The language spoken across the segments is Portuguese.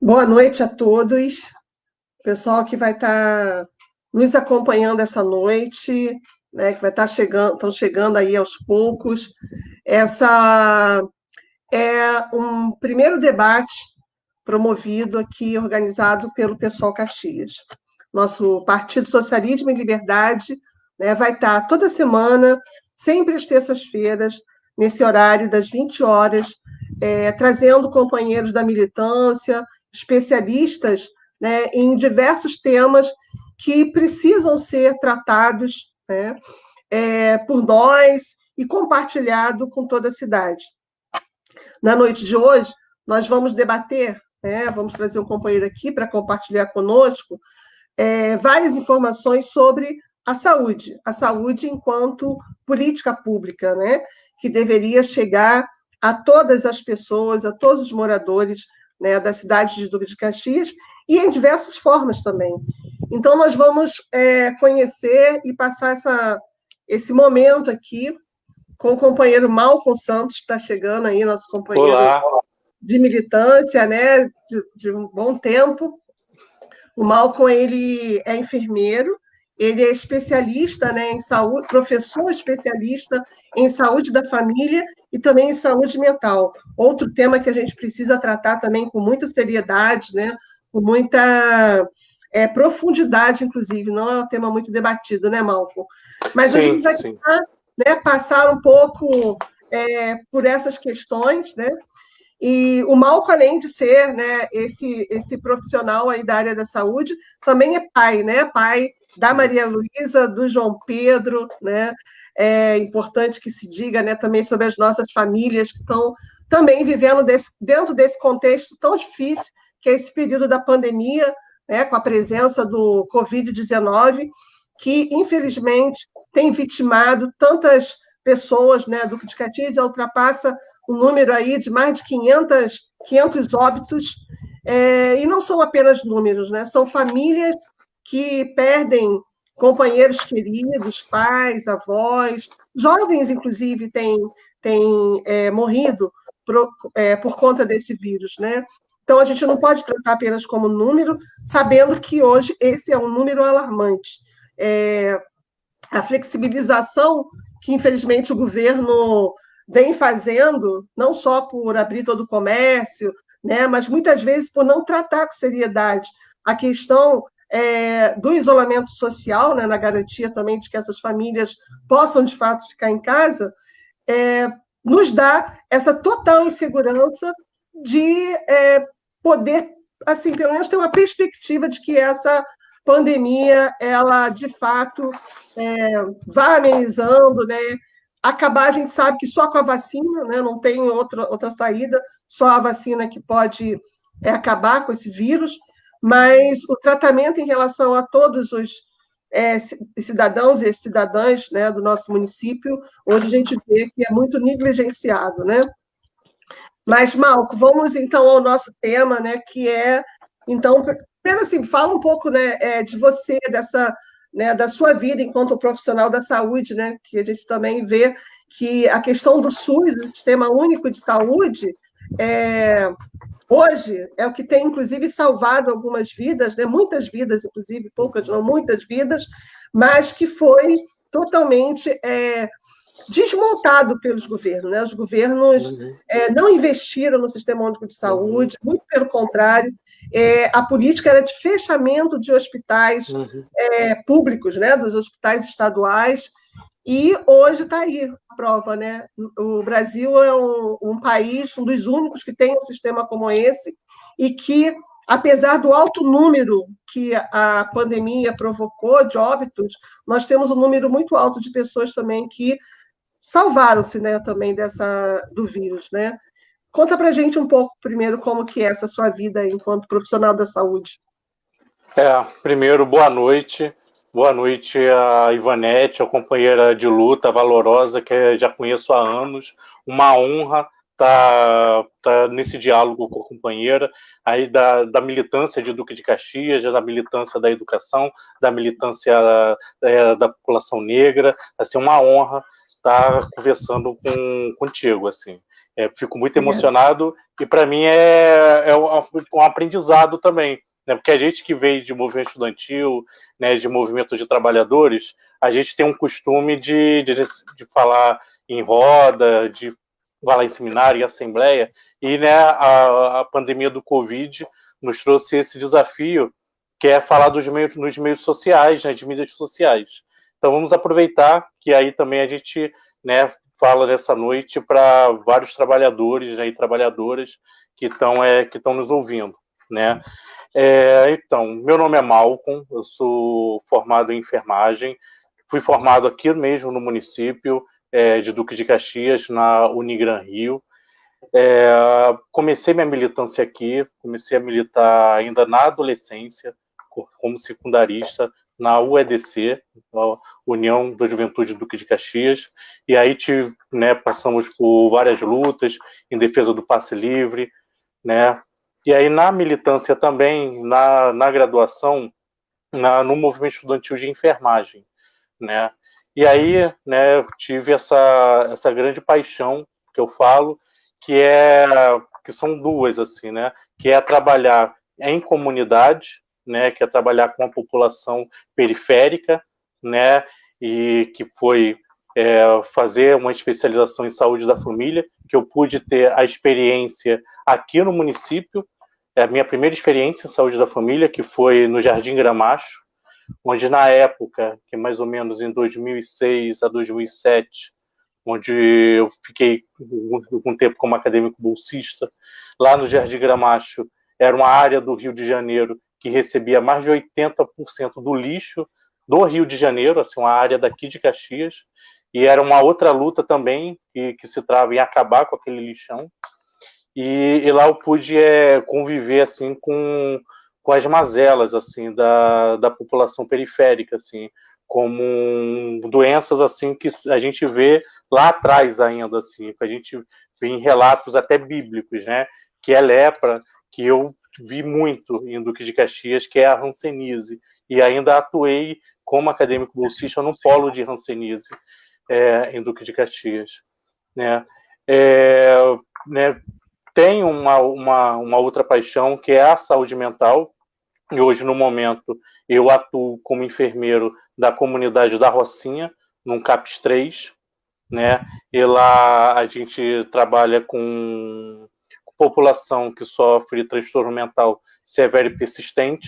Boa noite a todos, pessoal que vai estar nos acompanhando essa noite, né, que vai estar chegando, estão chegando aí aos poucos. Essa é um primeiro debate promovido aqui, organizado pelo Pessoal Caxias. Nosso Partido Socialismo e Liberdade, né, vai estar toda semana, sempre às terças-feiras, nesse horário das 20 horas, trazendo companheiros da militância, especialistas, né, em diversos temas que precisam ser tratados, né, por nós e compartilhado com toda a cidade. Na noite de hoje, nós vamos debater, né, vamos trazer um companheiro aqui para compartilhar conosco várias informações sobre a saúde enquanto política pública, né, que deveria chegar a todas as pessoas, a todos os moradores, né, da cidade de Duque de Caxias, e em diversas formas também. Então, nós vamos conhecer e passar esse momento aqui com o companheiro Malcolm Santos, que está chegando aí, nosso companheiro Olá. De militância, né, de um bom tempo. O Malcolm, ele é enfermeiro, ele é especialista, né, em saúde, professor especialista em saúde da família e também em saúde mental. Outro tema que a gente precisa tratar também com muita seriedade, né, com muita profundidade, inclusive, não é um tema muito debatido, né, Malcolm? Mas sim, a gente vai tentar, né, passar um pouco por essas questões, né? E o Malco, além de ser, né, esse profissional aí da área da saúde, também é pai, né? Pai da Maria Luísa, do João Pedro, né? É importante que se diga, né, também sobre as nossas famílias que estão também vivendo dentro desse contexto tão difícil, que é esse período da pandemia, né, com a presença do Covid-19, que, infelizmente, tem vitimado tantas pessoas, né? Duque de Caxias já ultrapassa um número aí de mais de 500 óbitos, e não são apenas números, né? São famílias que perdem companheiros queridos, pais, avós, jovens, inclusive, têm morrido por conta desse vírus, né? Então, a gente não pode tratar apenas como número, sabendo que hoje esse é um número alarmante. A flexibilização que, infelizmente, o governo vem fazendo, não só por abrir todo o comércio, né, mas muitas vezes por não tratar com seriedade a questão do isolamento social, né, na garantia também de que essas famílias possam, de fato, ficar em casa, nos dá essa total insegurança de poder, assim, pelo menos ter uma perspectiva de que essa pandemia, ela, de fato, vai amenizando, né? Acabar, a gente sabe que só com a vacina, né? Não tem outra saída, só a vacina que pode acabar com esse vírus, mas o tratamento em relação a todos os cidadãos e cidadãs, né, do nosso município, hoje a gente vê que é muito negligenciado, né? Mas, Malco, vamos então ao nosso tema, né, que é, então, primeiro assim, fala um pouco, né, de você, né, da sua vida enquanto profissional da saúde, né, que a gente também vê que a questão do SUS, do Sistema Único de Saúde, hoje é o que tem, inclusive, salvado algumas vidas, né, muitas vidas, inclusive, poucas, não muitas vidas, mas que foi totalmente desmontado pelos governos, né? Os governos não investiram no Sistema Único de Saúde, muito pelo contrário, a política era de fechamento de hospitais públicos, né? Dos hospitais estaduais, e hoje está aí a prova, né? O Brasil é um país, um dos únicos que tem um sistema como esse, e que, apesar do alto número que a pandemia provocou de óbitos, nós temos um número muito alto de pessoas também que salvaram-se, né, também do vírus, né? Conta para a gente um pouco, primeiro, como que é essa sua vida enquanto profissional da saúde. Primeiro, boa noite. Boa noite a Ivanete, a companheira de luta valorosa, que já conheço há anos. Uma honra estar nesse diálogo com a companheira, aí da militância de Duque de Caxias, da militância da educação, da militância da população negra. Assim, uma honra estar conversando contigo, assim. Fico muito emocionado e para mim é um aprendizado também, né? Porque a gente que veio de movimento estudantil, né, de movimento de trabalhadores, a gente tem um costume de falar em roda, de falar em seminário, em assembleia, e né, a pandemia do Covid nos trouxe esse desafio, que é falar nos meios sociais, nas mídias sociais. Então vamos aproveitar que aí também a gente, né, fala nessa noite para vários trabalhadores, né, e trabalhadoras que estão nos ouvindo, né? Então, meu nome é Malcolm, eu sou formado em enfermagem, fui formado aqui mesmo no município de Duque de Caxias, na Unigran Rio. Comecei minha militância aqui, comecei a militar ainda na adolescência, como secundarista, na UEDC, a União da Juventude Duque de Caxias, e aí passamos por várias lutas em defesa do passe livre, né? E aí na militância também, na graduação, no movimento estudantil de enfermagem, né? E aí, né, eu tive essa grande paixão que eu falo, que são duas, assim, né? Que é trabalhar em comunidade, né? Que é trabalhar com a população periférica, né? E que foi fazer uma especialização em saúde da família, que eu pude ter a experiência aqui no município, a minha primeira experiência em saúde da família, que foi no Jardim Gramacho, onde na época, que mais ou menos em 2006 a 2007, onde eu fiquei um tempo como acadêmico bolsista, lá no Jardim Gramacho, era uma área do Rio de Janeiro que recebia mais de 80% do lixo do Rio de Janeiro, assim, uma área daqui de Caxias, e era uma outra luta também que se trava em acabar com aquele lixão. E lá eu pude conviver assim com as mazelas assim da população periférica, assim, como doenças assim que a gente vê lá atrás ainda, assim, que a gente vê em relatos até bíblicos, né? Que é lepra, que eu vi muito em Duque de Caxias, que é a hanseníase, e ainda atuei como acadêmico bolsista no polo de hanseníase em Duque de Caxias, né? Né, tem uma outra paixão, que é a saúde mental, e hoje, no momento, eu atuo como enfermeiro da comunidade da Rocinha, num CAPS 3, né? E lá a gente trabalha com população que sofre transtorno mental severo e persistente,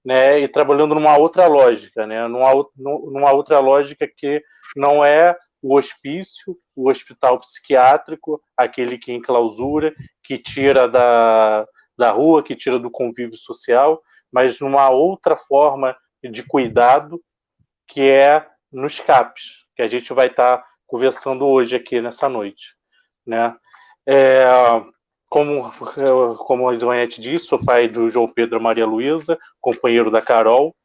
né? E trabalhando numa outra lógica, né? Numa outra lógica que não é o hospício, o hospital psiquiátrico, aquele que enclausura, que tira da rua, que tira do convívio social, mas numa outra forma de cuidado, que é nos CAPs, que a gente vai estar conversando hoje aqui nessa noite, né? Como a Isvanete disse, sou pai do João Pedro e Maria Luísa, companheiro da Carol,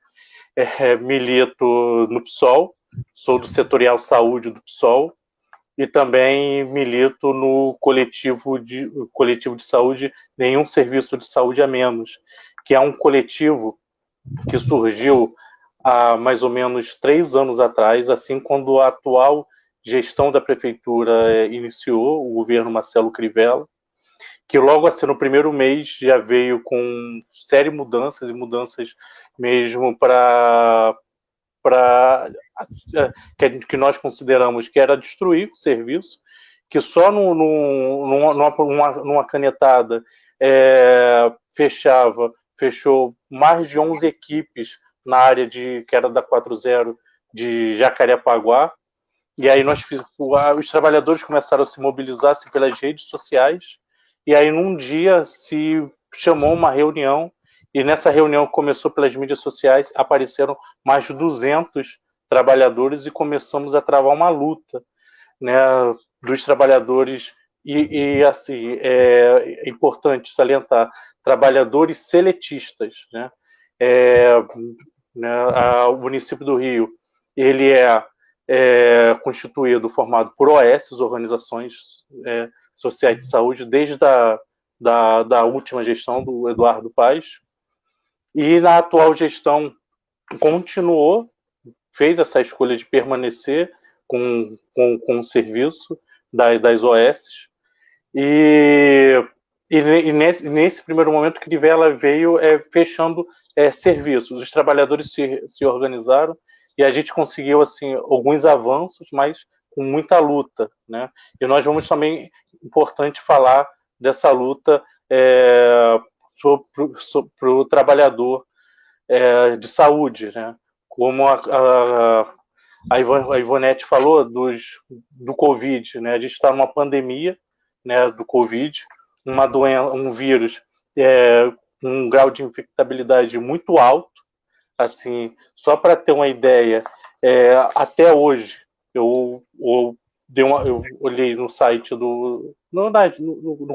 milito no PSOL, sou do setorial saúde do PSOL, e também milito no coletivo de saúde Nenhum Serviço de Saúde a Menos, que é um coletivo que surgiu há mais ou menos 3 anos atrás, assim quando a atual gestão da prefeitura iniciou, o governo Marcelo Crivella, que logo assim no primeiro mês já veio com sérias mudanças, e mudanças mesmo para que nós consideramos que era destruir o serviço, que só numa canetada fechou mais de 11 equipes na área que era da 40 de Jacarepaguá, e aí os trabalhadores começaram a se mobilizar assim, pelas redes sociais, e aí num dia se chamou uma reunião, e nessa reunião começou pelas mídias sociais, apareceram mais de 200 trabalhadores e começamos a travar uma luta, né, dos trabalhadores, e assim, é importante salientar, trabalhadores seletistas, né? O município do Rio, ele formado por OS, organizações sociais de saúde, desde da última gestão do Eduardo Paes, e na atual gestão continuou, fez essa escolha de permanecer com o serviço das OS, E nesse primeiro momento, Crivella veio fechando serviços. Os trabalhadores se organizaram e a gente conseguiu assim alguns avanços, mas com muita luta, né? E nós vamos também, importante falar dessa luta para o trabalhador de saúde, né? Como a Ivonete falou do Covid, né? A gente está numa pandemia, né, do Covid, uma doença, um vírus um grau de infectabilidade muito alto. Assim, só para ter uma ideia, até hoje eu olhei no site no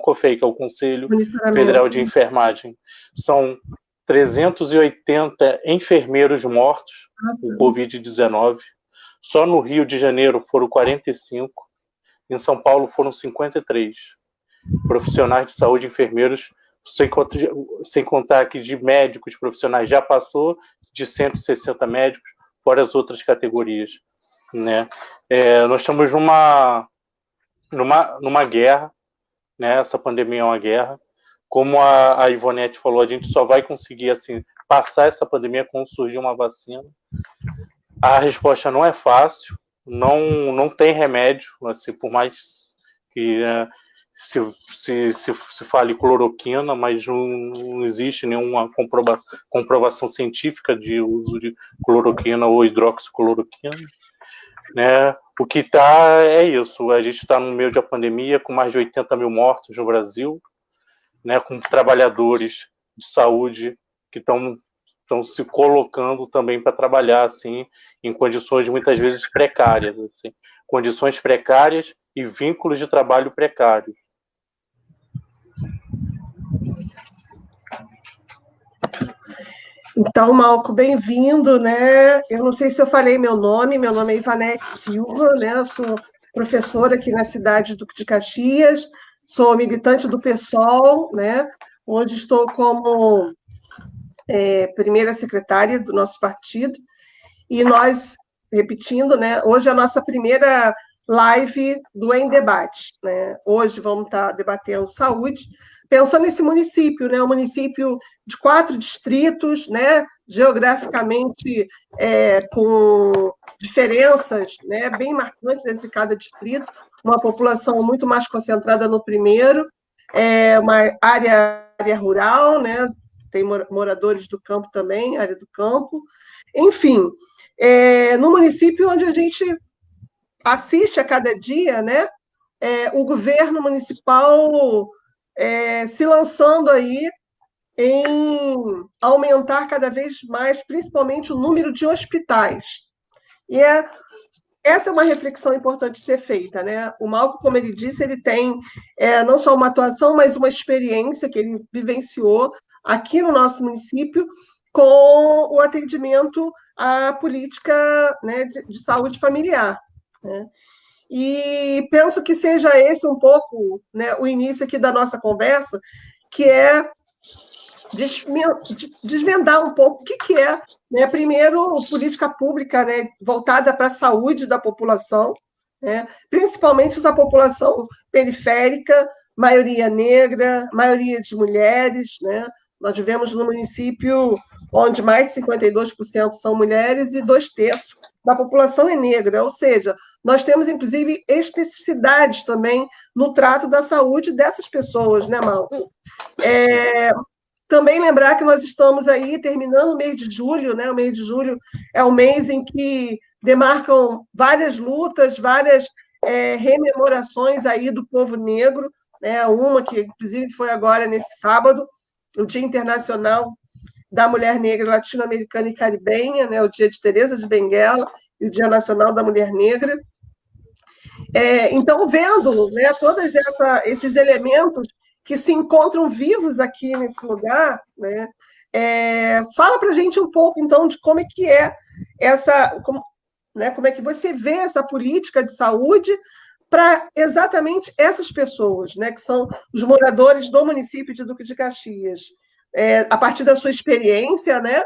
COFEI, que é o Conselho Federal de Enfermagem, são 380 enfermeiros mortos com Covid-19. Só no Rio de Janeiro foram 45, em São Paulo foram 53 profissionais de saúde, enfermeiros, sem contar que de médicos profissionais já passou de 160 médicos, fora as outras categorias, né? Nós estamos numa guerra, né? Essa pandemia é uma guerra. Como a Ivonete falou, a gente só vai conseguir assim passar essa pandemia quando surgir uma vacina. A resposta não é fácil, não tem remédio, assim, por mais que se fale cloroquina, mas não existe nenhuma comprovação científica de uso de cloroquina ou hidroxicloroquina, né? O que está é isso, a gente está no meio de uma pandemia com mais de 80 mil mortos no Brasil, né? Com trabalhadores de saúde que estão se colocando também para trabalhar assim em condições muitas vezes precárias, assim, condições precárias e vínculos de trabalho precários. Então, Malco, bem-vindo, né? Eu não sei se eu falei meu nome é Ivanete Silva, né? Eu sou professora aqui na cidade de Duque de Caxias, sou militante do PSOL, né? Hoje estou como primeira secretária do nosso partido, e nós, repetindo, né? Hoje é a nossa primeira live do Em Debate, né? Hoje vamos estar debatendo saúde, pensando nesse município, né? Um município de 4 distritos, né? Geograficamente com diferenças, né? Bem marcantes entre cada distrito, uma população muito mais concentrada no primeiro, uma área rural, né? Tem moradores do campo também, área do campo, enfim, no município onde a gente assiste a cada dia, né? O governo municipal se lançando aí em aumentar cada vez mais, principalmente, o número de hospitais. E essa é uma reflexão importante de ser feita, né? O Malco, como ele disse, ele tem não só uma atuação, mas uma experiência que ele vivenciou aqui no nosso município com o atendimento à política, né, de saúde familiar, né? E penso que seja esse um pouco, né, o início aqui da nossa conversa, que é desvendar um pouco o que é, né, primeiro, política pública, né, voltada para a saúde da população, né, principalmente essa população periférica, maioria negra, maioria de mulheres, né? Nós vivemos no município onde mais de 52% são mulheres e 2/3 da população é negra, ou seja, nós temos, inclusive, especificidades também no trato da saúde dessas pessoas, né, Malco? Também lembrar que nós estamos aí terminando o mês de julho, né? O mês de julho é o mês em que demarcam várias lutas, várias rememorações aí do povo negro, né? Uma que, inclusive, foi agora nesse sábado, o Dia Internacional da Mulher Negra Latino-Americana e Caribenha, né? O Dia de Teresa de Benguela e o Dia Nacional da Mulher Negra. Então, vendo, né, todos esses elementos que se encontram vivos aqui nesse lugar, né? Fala para a gente um pouco, então, de como é que como é que você vê essa política de saúde para exatamente essas pessoas, né, que são os moradores do município de Duque de Caxias. A partir da sua experiência, né,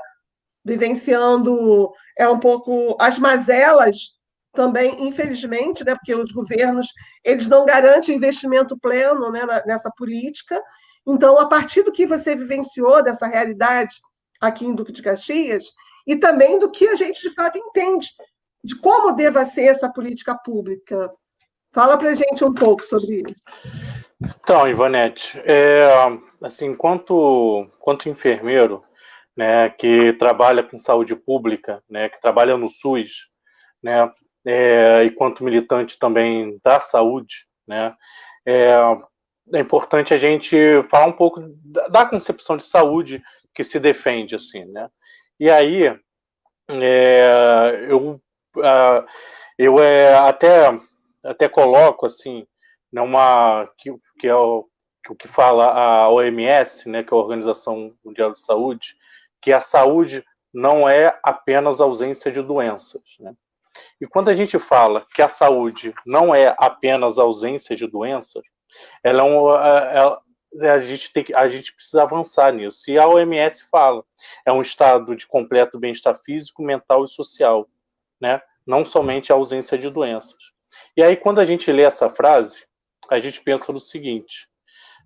vivenciando um pouco as mazelas também, infelizmente, né, porque os governos eles não garantem investimento pleno, né, nessa política. Então, a partir do que você vivenciou dessa realidade aqui em Duque de Caxias, e também do que a gente de fato entende de como deva ser essa política pública. Fala para a gente um pouco sobre isso. Então, Ivanete, assim, quanto enfermeiro, né, que trabalha com saúde pública, né, que trabalha no SUS, né, e quanto militante também da saúde, né, é, é importante a gente falar um pouco da concepção de saúde que se defende, assim, né. E aí, eu, até coloco, assim, numa, que é o que fala a OMS, né, que é a Organização Mundial de Saúde, que a saúde não é apenas ausência de doenças, né? E quando a gente fala que a saúde não é apenas ausência de doenças, ela a gente precisa avançar nisso. E a OMS fala, é um estado de completo bem-estar físico, mental e social, né? Não somente a ausência de doenças. E aí, quando a gente lê essa frase, a gente pensa no seguinte,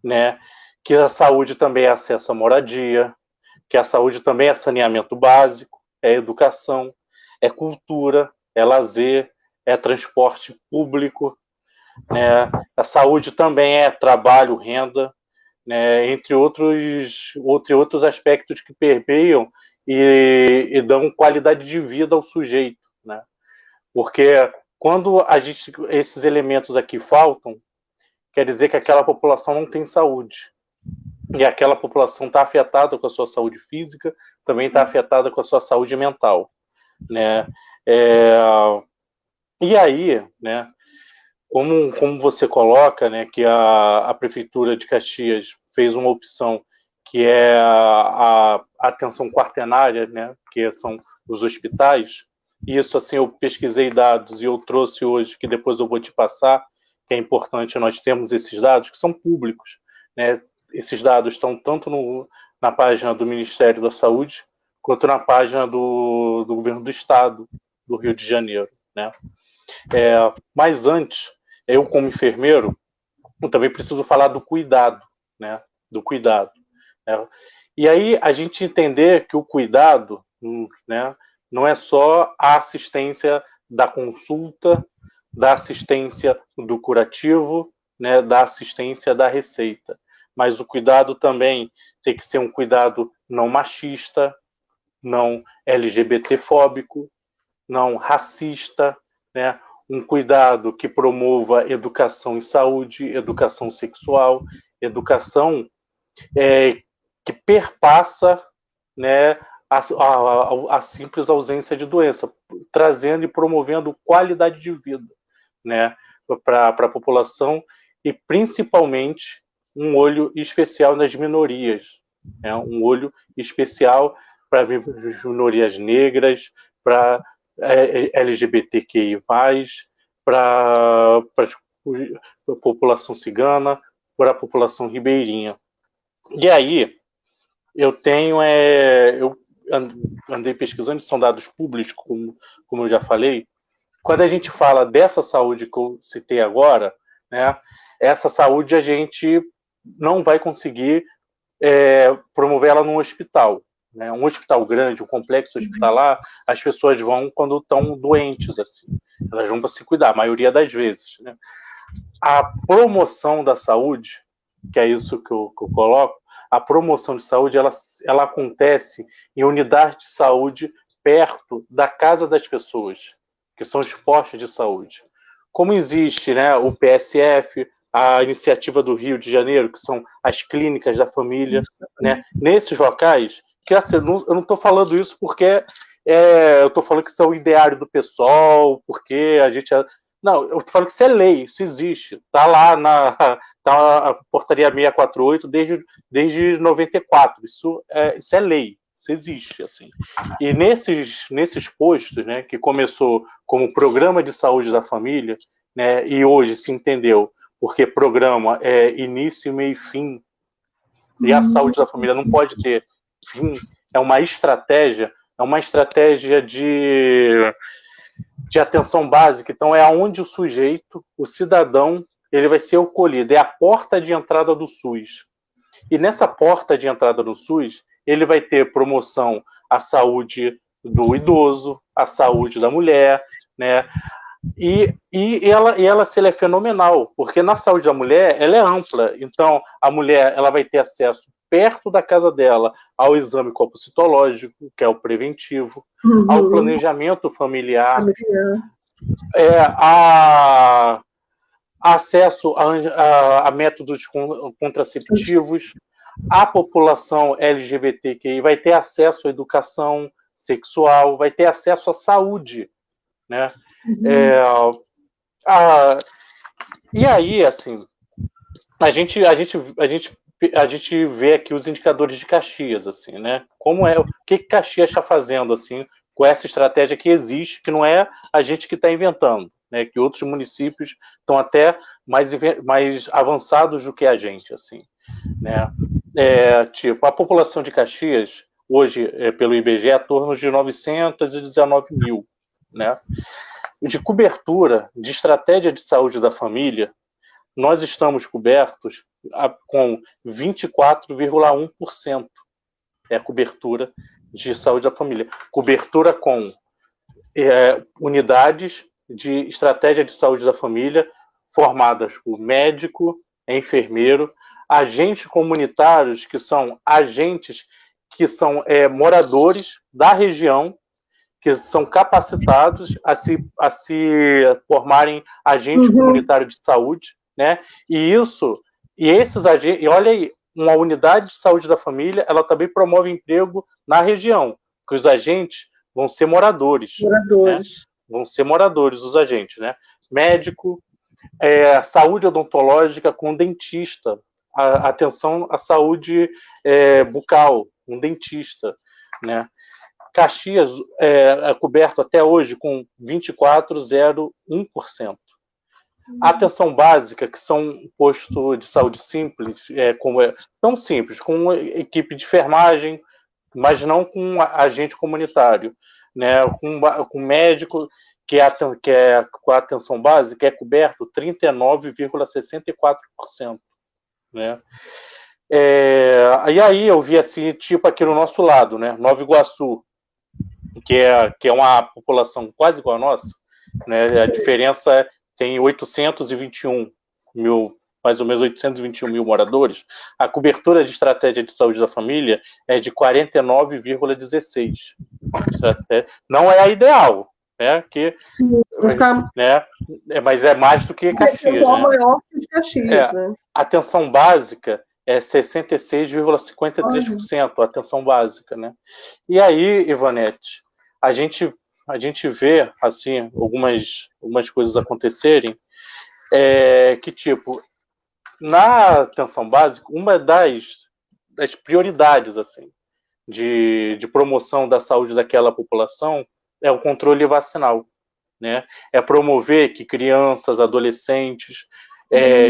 né? Que a saúde também é acesso à moradia, que a saúde também é saneamento básico, é educação, é cultura, é lazer, é transporte público, né? A saúde também é trabalho, renda, né? Entre outros aspectos que permeiam e dão qualidade de vida ao sujeito, né? Porque quando esses elementos aqui faltam, quer dizer que aquela população não tem saúde. E aquela população está afetada com a sua saúde física, também está afetada com a sua saúde mental, né? E aí, né, como você coloca, né, que a Prefeitura de Caxias fez uma opção que é a atenção quaternária, né, que são os hospitais. Isso, assim, eu pesquisei dados e eu trouxe hoje, que depois eu vou te passar, que é importante nós termos esses dados, que são públicos, né? Esses dados estão tanto na página do Ministério da Saúde, quanto na página do Governo do Estado do Rio de Janeiro, né? Mas antes, eu como enfermeiro, eu também preciso falar do cuidado, né? Do cuidado, né? E aí a gente entender que o cuidado, né, não é só a assistência da consulta, da assistência do curativo, né, da assistência da receita, mas o cuidado também tem que ser um cuidado não machista, não LGBT-fóbico, não racista, né? Um cuidado que promova educação em saúde, educação sexual, educação que perpassa, né, a simples ausência de doença, trazendo e promovendo qualidade de vida, né, para a população e principalmente um olho especial nas minorias, né, um olho especial para minorias negras, para LGBTQI+, para a população cigana, para a população ribeirinha. E aí, eu andei pesquisando, são dados públicos, como eu já falei. Quando a gente fala dessa saúde que eu citei agora, né, essa saúde a gente não vai conseguir promover ela num hospital, né? Um hospital grande, um complexo hospitalar, as pessoas vão quando estão doentes, assim. Elas vão para se cuidar, a maioria das vezes, né? A promoção da saúde, que é isso que eu coloco, a promoção de saúde, ela acontece em unidades de saúde perto da casa das pessoas, que são os postos de saúde. Como existe, né, o PSF, a iniciativa do Rio de Janeiro, que são as clínicas da família, né, nesses locais, que assim, eu não estou falando isso porque eu estou falando que isso é o ideário do pessoal, porque a gente... Não, eu estou falando que isso é lei, isso existe. Está lá tá a portaria 648 desde 94. Isso é lei, isso existe. Assim. E nesses postos, né, que começou como programa de saúde da família, né, e hoje se entendeu, porque programa é início, meio e fim, e a saúde da família não pode ter fim, é uma estratégia de de atenção básica, então é onde o sujeito, o cidadão, ele vai ser acolhido, é a porta de entrada do SUS. E nessa porta de entrada do SUS, ele vai ter promoção à saúde do idoso, à saúde da mulher, né? E ela se ela é fenomenal, porque na saúde da mulher ela é ampla. Então, a mulher ela vai ter acesso perto da casa dela ao exame copocitológico, que é o preventivo, ao planejamento familiar, a acesso a métodos contraceptivos, a população LGBTQI vai ter acesso à educação sexual, vai ter acesso à saúde, né? E aí, assim, a gente vê aqui os indicadores de Caxias, assim, né? Como é, o que Caxias está fazendo, assim, com essa estratégia que existe, que não é a gente que está inventando, né? Que outros municípios estão até mais avançados do que a gente, assim, né? Tipo, a população de Caxias, hoje, pelo IBGE, é em torno de 919 mil, né? De cobertura, de estratégia de saúde da família, nós estamos cobertos com 24,1% é a cobertura de saúde da família. Cobertura com unidades de estratégia de saúde da família formadas por médico, enfermeiro, agentes comunitários, que são agentes que são moradores da região, que são capacitados a se formarem agente comunitário de saúde, né? E esses agentes, e olha aí, uma unidade de saúde da família, ela também promove emprego na região, que os agentes vão ser moradores. Né? Vão ser moradores os agentes, né? Médico, saúde odontológica com dentista, atenção à saúde bucal, um dentista, né? Caxias é coberto até hoje com 24,01%. A atenção básica, que são um posto de saúde simples, tão simples, com equipe de enfermagem, mas não com agente comunitário, né? Com médico, que com a atenção básica é coberto 39,64%. Né? E aí eu vi assim, tipo aqui no nosso lado, né? Nova Iguaçu, que é uma população quase igual a nossa, né? A diferença tem 821 mil, mais ou menos 821 mil moradores. A cobertura de estratégia de saúde da família é de 49,16. Não é a ideal, né? Sim, né? Mas é mais do que Caxias. É maior que Caxias, né? A atenção básica é 66,53%, a atenção básica, né? E aí, Ivanete, a gente vê, assim, algumas coisas acontecerem, que, tipo, na atenção básica, uma das prioridades, assim, de promoção da saúde daquela população é o controle vacinal, né? É promover que crianças, adolescentes,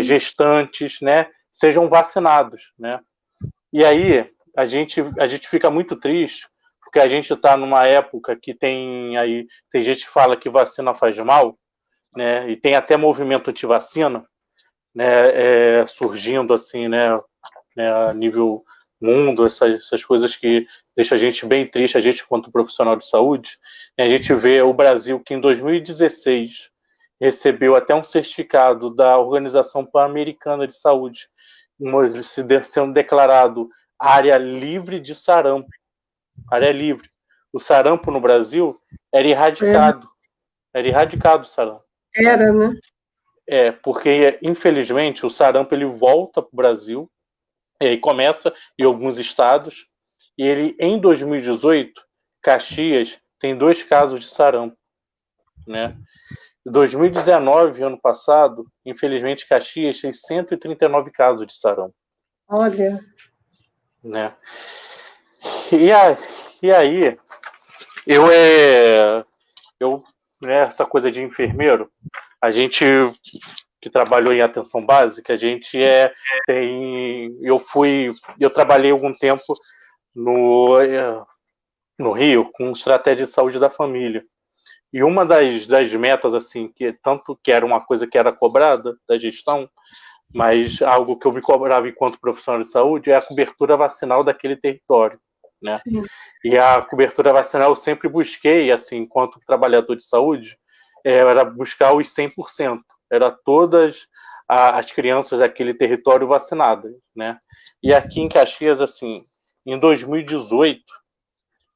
gestantes, né, sejam vacinados, né? E aí a gente fica muito triste, porque a gente está numa época que tem gente que fala que vacina faz mal, né? E tem até movimento anti-vacina, né? Surgindo assim, né? A nível mundo, essas coisas que deixam a gente bem triste, a gente quanto profissional de saúde. A gente vê o Brasil que em 2016 recebeu até um certificado da Organização Pan-Americana de Saúde, sendo declarado área livre de sarampo. Área livre. O sarampo no Brasil era erradicado. Era erradicado o sarampo. Era, né? Porque, infelizmente, o sarampo ele volta para o Brasil, e aí começa em alguns estados, e ele, em 2018, Caxias tem 2 casos de sarampo, né? Em 2019, ano passado, infelizmente, Caxias tem 139 casos de sarampo. Olha. Né? E aí, né, essa coisa de enfermeiro, a gente que trabalhou em atenção básica, a gente eu trabalhei algum tempo no Rio com estratégia de saúde da família. E uma das metas, assim, que tanto que era uma coisa que era cobrada da gestão, mas algo que eu me cobrava enquanto profissional de saúde, é a cobertura vacinal daquele território, né? Sim. E a cobertura vacinal eu sempre busquei, assim, enquanto trabalhador de saúde, era buscar os 100%. Era todas as crianças daquele território vacinadas, né? E aqui em Caxias, assim, em 2018,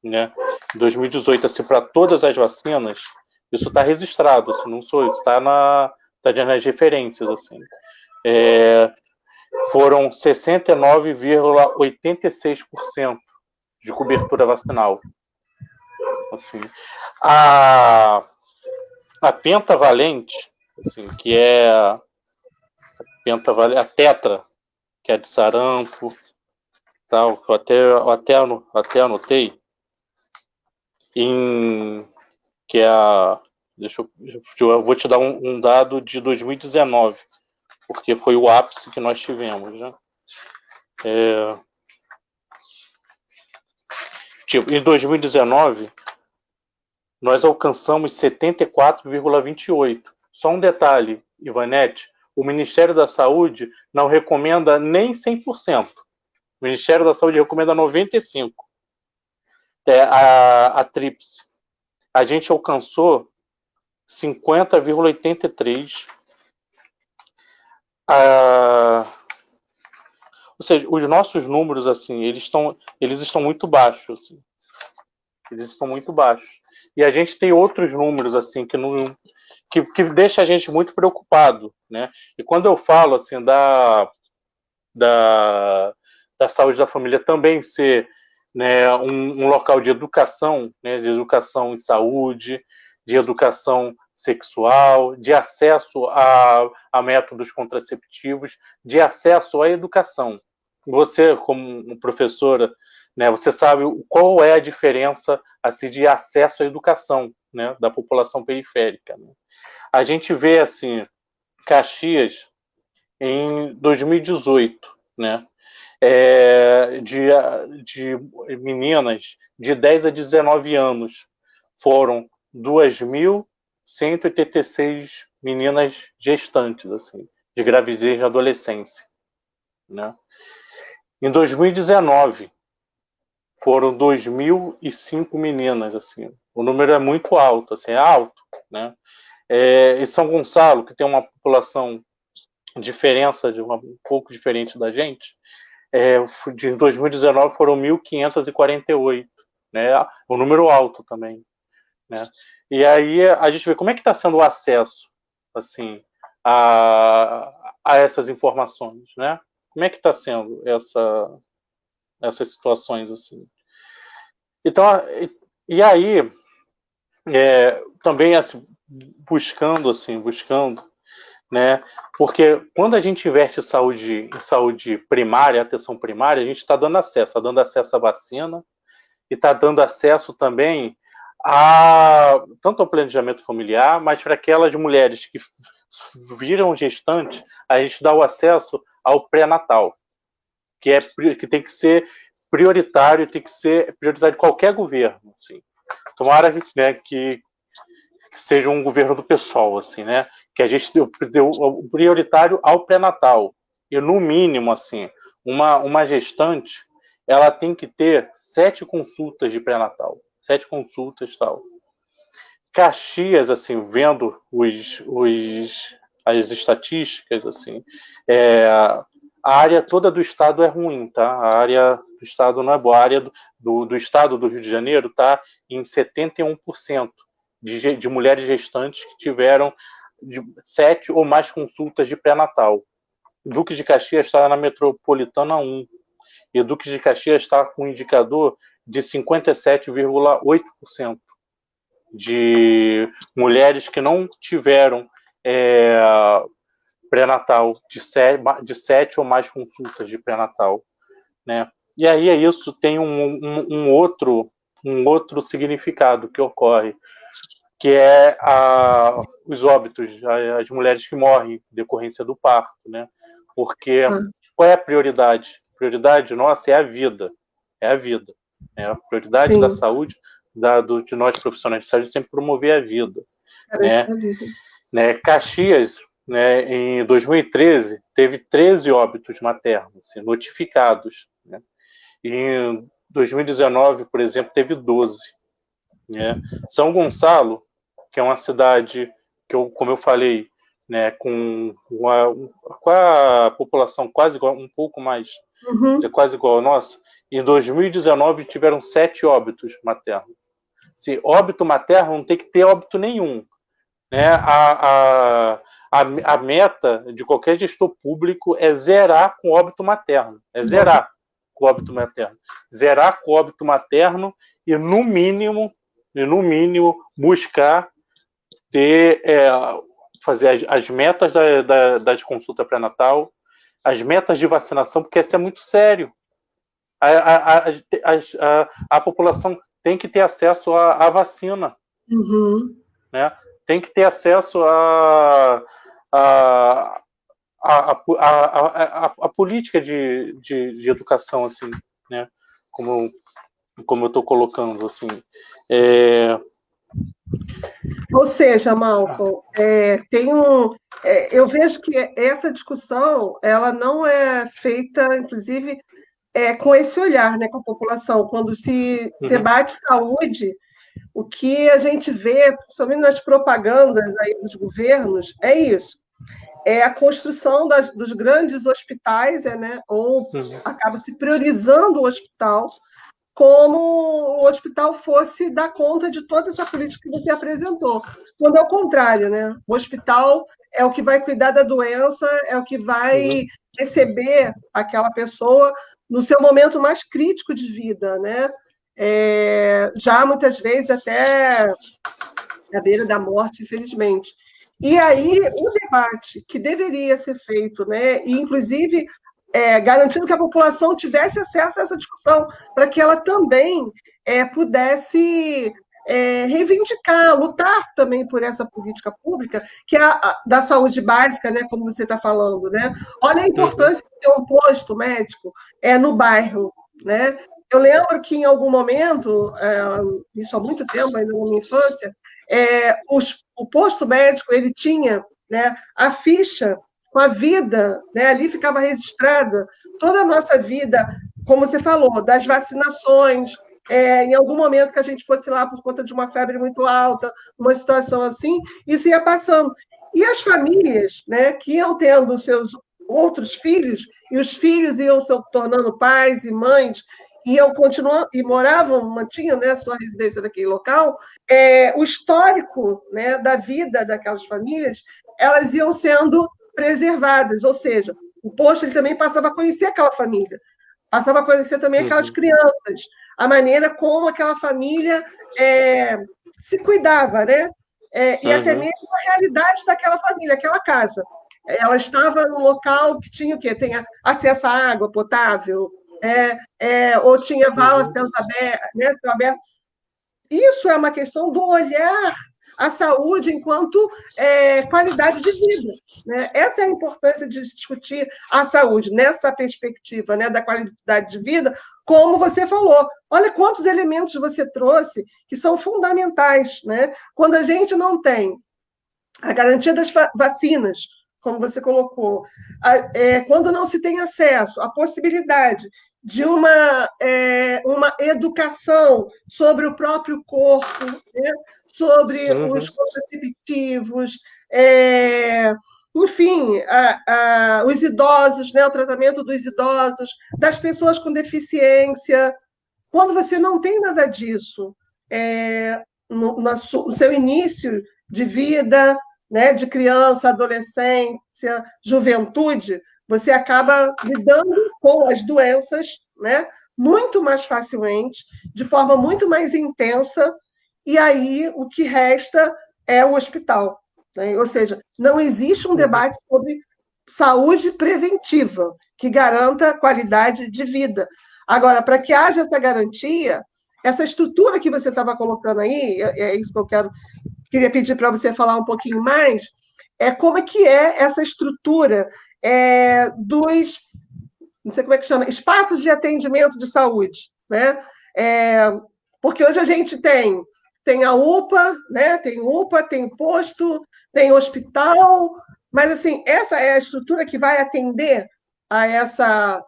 né? Em 2018, assim, para todas as vacinas, isso está registrado, assim, não sou, está nas referências, assim. Foram 69,86% de cobertura vacinal. Assim, a pentavalente, assim, que é a tetra, que é de sarampo, tal, que eu até anotei, que é a. Eu vou te dar um dado de 2019, porque foi o ápice que nós tivemos, né? Em 2019, nós alcançamos 74,28. Só um detalhe, Ivanete, o Ministério da Saúde não recomenda nem 100%. O Ministério da Saúde recomenda 95%. A tríplice. A gente alcançou 50,83%. Ou seja, os nossos números, assim, eles estão muito baixos, assim. Eles estão muito baixos. E a gente tem outros números, assim, que deixa a gente muito preocupado, né? E quando eu falo, assim, da saúde da família também ser, né, um local de educação, né, de educação em saúde, de educação sexual, de acesso a métodos contraceptivos, de acesso à educação. Você, como professora, né, você sabe qual é a diferença, assim, de acesso à educação, né, da população periférica, né? A gente vê, assim, Caxias em 2018, né, de meninas de 10 a 19 anos. Foram 2.186 meninas gestantes, assim, de gravidez na adolescência, né? Em 2019, foram 2.005 meninas, assim. O número é muito alto, assim, é alto, né? Em São Gonçalo, que tem uma população um pouco diferente da gente, de 2019 foram 1.548, né? Um número alto também, né? E aí a gente vê como é que está sendo o acesso, assim, a essas informações, né? Como é que está sendo essas situações, assim. Então, e aí, também, assim, buscando, né? Porque quando a gente investe em saúde primária, atenção primária, a gente está dando acesso à vacina e está dando acesso também tanto ao planejamento familiar, mas para aquelas mulheres que viram gestantes, a gente dá o acesso ao pré-natal, que tem que ser prioritário, tem que ser prioritário de qualquer governo, assim. Tomara, né, que seja um governo do pessoal, assim, né? Que a gente deu o prioritário ao pré-natal. E, no mínimo, assim, uma gestante, ela tem que ter 7 consultas de pré-natal. 7 consultas e tal. Caxias, assim, vendo as estatísticas, assim, a área toda do estado é ruim, tá? A área do estado não é boa. A área do estado do Rio de Janeiro está em 71% de mulheres gestantes que tiveram 7 ou mais consultas de pré-natal. Duque de Caxias está na metropolitana 1. E Duque de Caxias está com um indicador de 57,8% de mulheres que não tiveram pré-natal, de 7 ou mais consultas de pré-natal, né? E aí isso tem um outro significado que ocorre, que é os óbitos, as mulheres que morrem em decorrência do parto, né? Porque qual é a prioridade? A prioridade nossa é a vida. É a vida. A prioridade da saúde de nós profissionais de saúde é sempre promover a vida. Né? Caxias, né, em 2013, teve 13 óbitos maternos assim, notificados. Né? E em 2019, por exemplo, teve 12. Né? São Gonçalo, que é uma cidade que, como eu falei, né, com a população quase igual, um pouco mais, quase igual a nossa, em 2019 tiveram 7 óbitos maternos. Se óbito materno não tem que ter óbito nenhum. Né? A meta de qualquer gestor público é zerar com óbito materno. É zerar com óbito materno. Zerar com óbito materno e, no mínimo, buscar ter, fazer as metas das consultas pré-natal, as metas de vacinação, porque isso é muito sério. A população tem que ter acesso à vacina. Né? Tem que ter acesso à política de educação, assim, né? Como eu estou colocando, assim. Ou seja, Malcolm, eu vejo que essa discussão ela não é feita, inclusive, com esse olhar, né, com a população. Quando se debate saúde, o que a gente vê, principalmente nas propagandas aí dos governos, é isso. É a construção dos grandes hospitais, né, ou acaba se priorizando o hospital como o hospital fosse dar conta de toda essa política que você apresentou. Quando é o contrário, né? O hospital é o que vai cuidar da doença, é o que vai receber aquela pessoa no seu momento mais crítico de vida, né? Já muitas vezes até à beira da morte, infelizmente. E aí, o debate que deveria ser feito, né? E, inclusive, garantindo que a população tivesse acesso a essa discussão, para que ela também pudesse reivindicar, lutar também por essa política pública, que é da saúde básica, né, como você está falando. Né? Olha a importância de ter um posto médico no bairro. Né? Eu lembro que, em algum momento, isso há muito tempo, ainda na minha infância, o posto médico ele tinha, né, a ficha com a vida, né? Ali ficava registrada toda a nossa vida, como você falou, das vacinações, em algum momento que a gente fosse lá por conta de uma febre muito alta, uma situação assim, isso ia passando. E as famílias, né, que iam tendo seus outros filhos, e os filhos iam se tornando pais e mães, iam continuando, e mantinham, né, sua residência naquele local, o histórico, né, da vida daquelas famílias, elas iam sendo preservadas, ou seja, o posto ele também passava a conhecer aquela família, passava a conhecer também aquelas crianças, a maneira como aquela família se cuidava, né? E até mesmo a realidade daquela família, aquela casa. Ela estava num local que tinha o quê? Tem acesso à água potável, ou tinha vala céu aberto. Isso é uma questão do olhar à saúde enquanto qualidade de vida. Né? Essa é a importância de discutir a saúde nessa perspectiva, né, da qualidade de vida, como você falou. Olha quantos elementos você trouxe que são fundamentais. Né? Quando a gente não tem a garantia das vacinas, como você colocou, quando não se tem acesso à possibilidade de uma educação sobre o próprio corpo, né? Sobre os contraceptivos, enfim, os idosos, né? O tratamento dos idosos, das pessoas com deficiência. Quando você não tem nada disso no seu início de vida, né? De criança, adolescência, juventude, você acaba lidando com as doenças, né, muito mais facilmente, de forma muito mais intensa, e aí o que resta é o hospital. Né? Ou seja, não existe um debate sobre saúde preventiva que garanta qualidade de vida. Agora, para que haja essa garantia, essa estrutura que você estava colocando aí, é isso que eu queria pedir para você falar um pouquinho mais, como é que é essa estrutura dos, não sei como é que chama, espaços de atendimento de saúde, né? Porque hoje a gente tem a UPA, né? Tem UPA, tem posto, tem hospital, mas assim, essa é a estrutura que vai atender a essa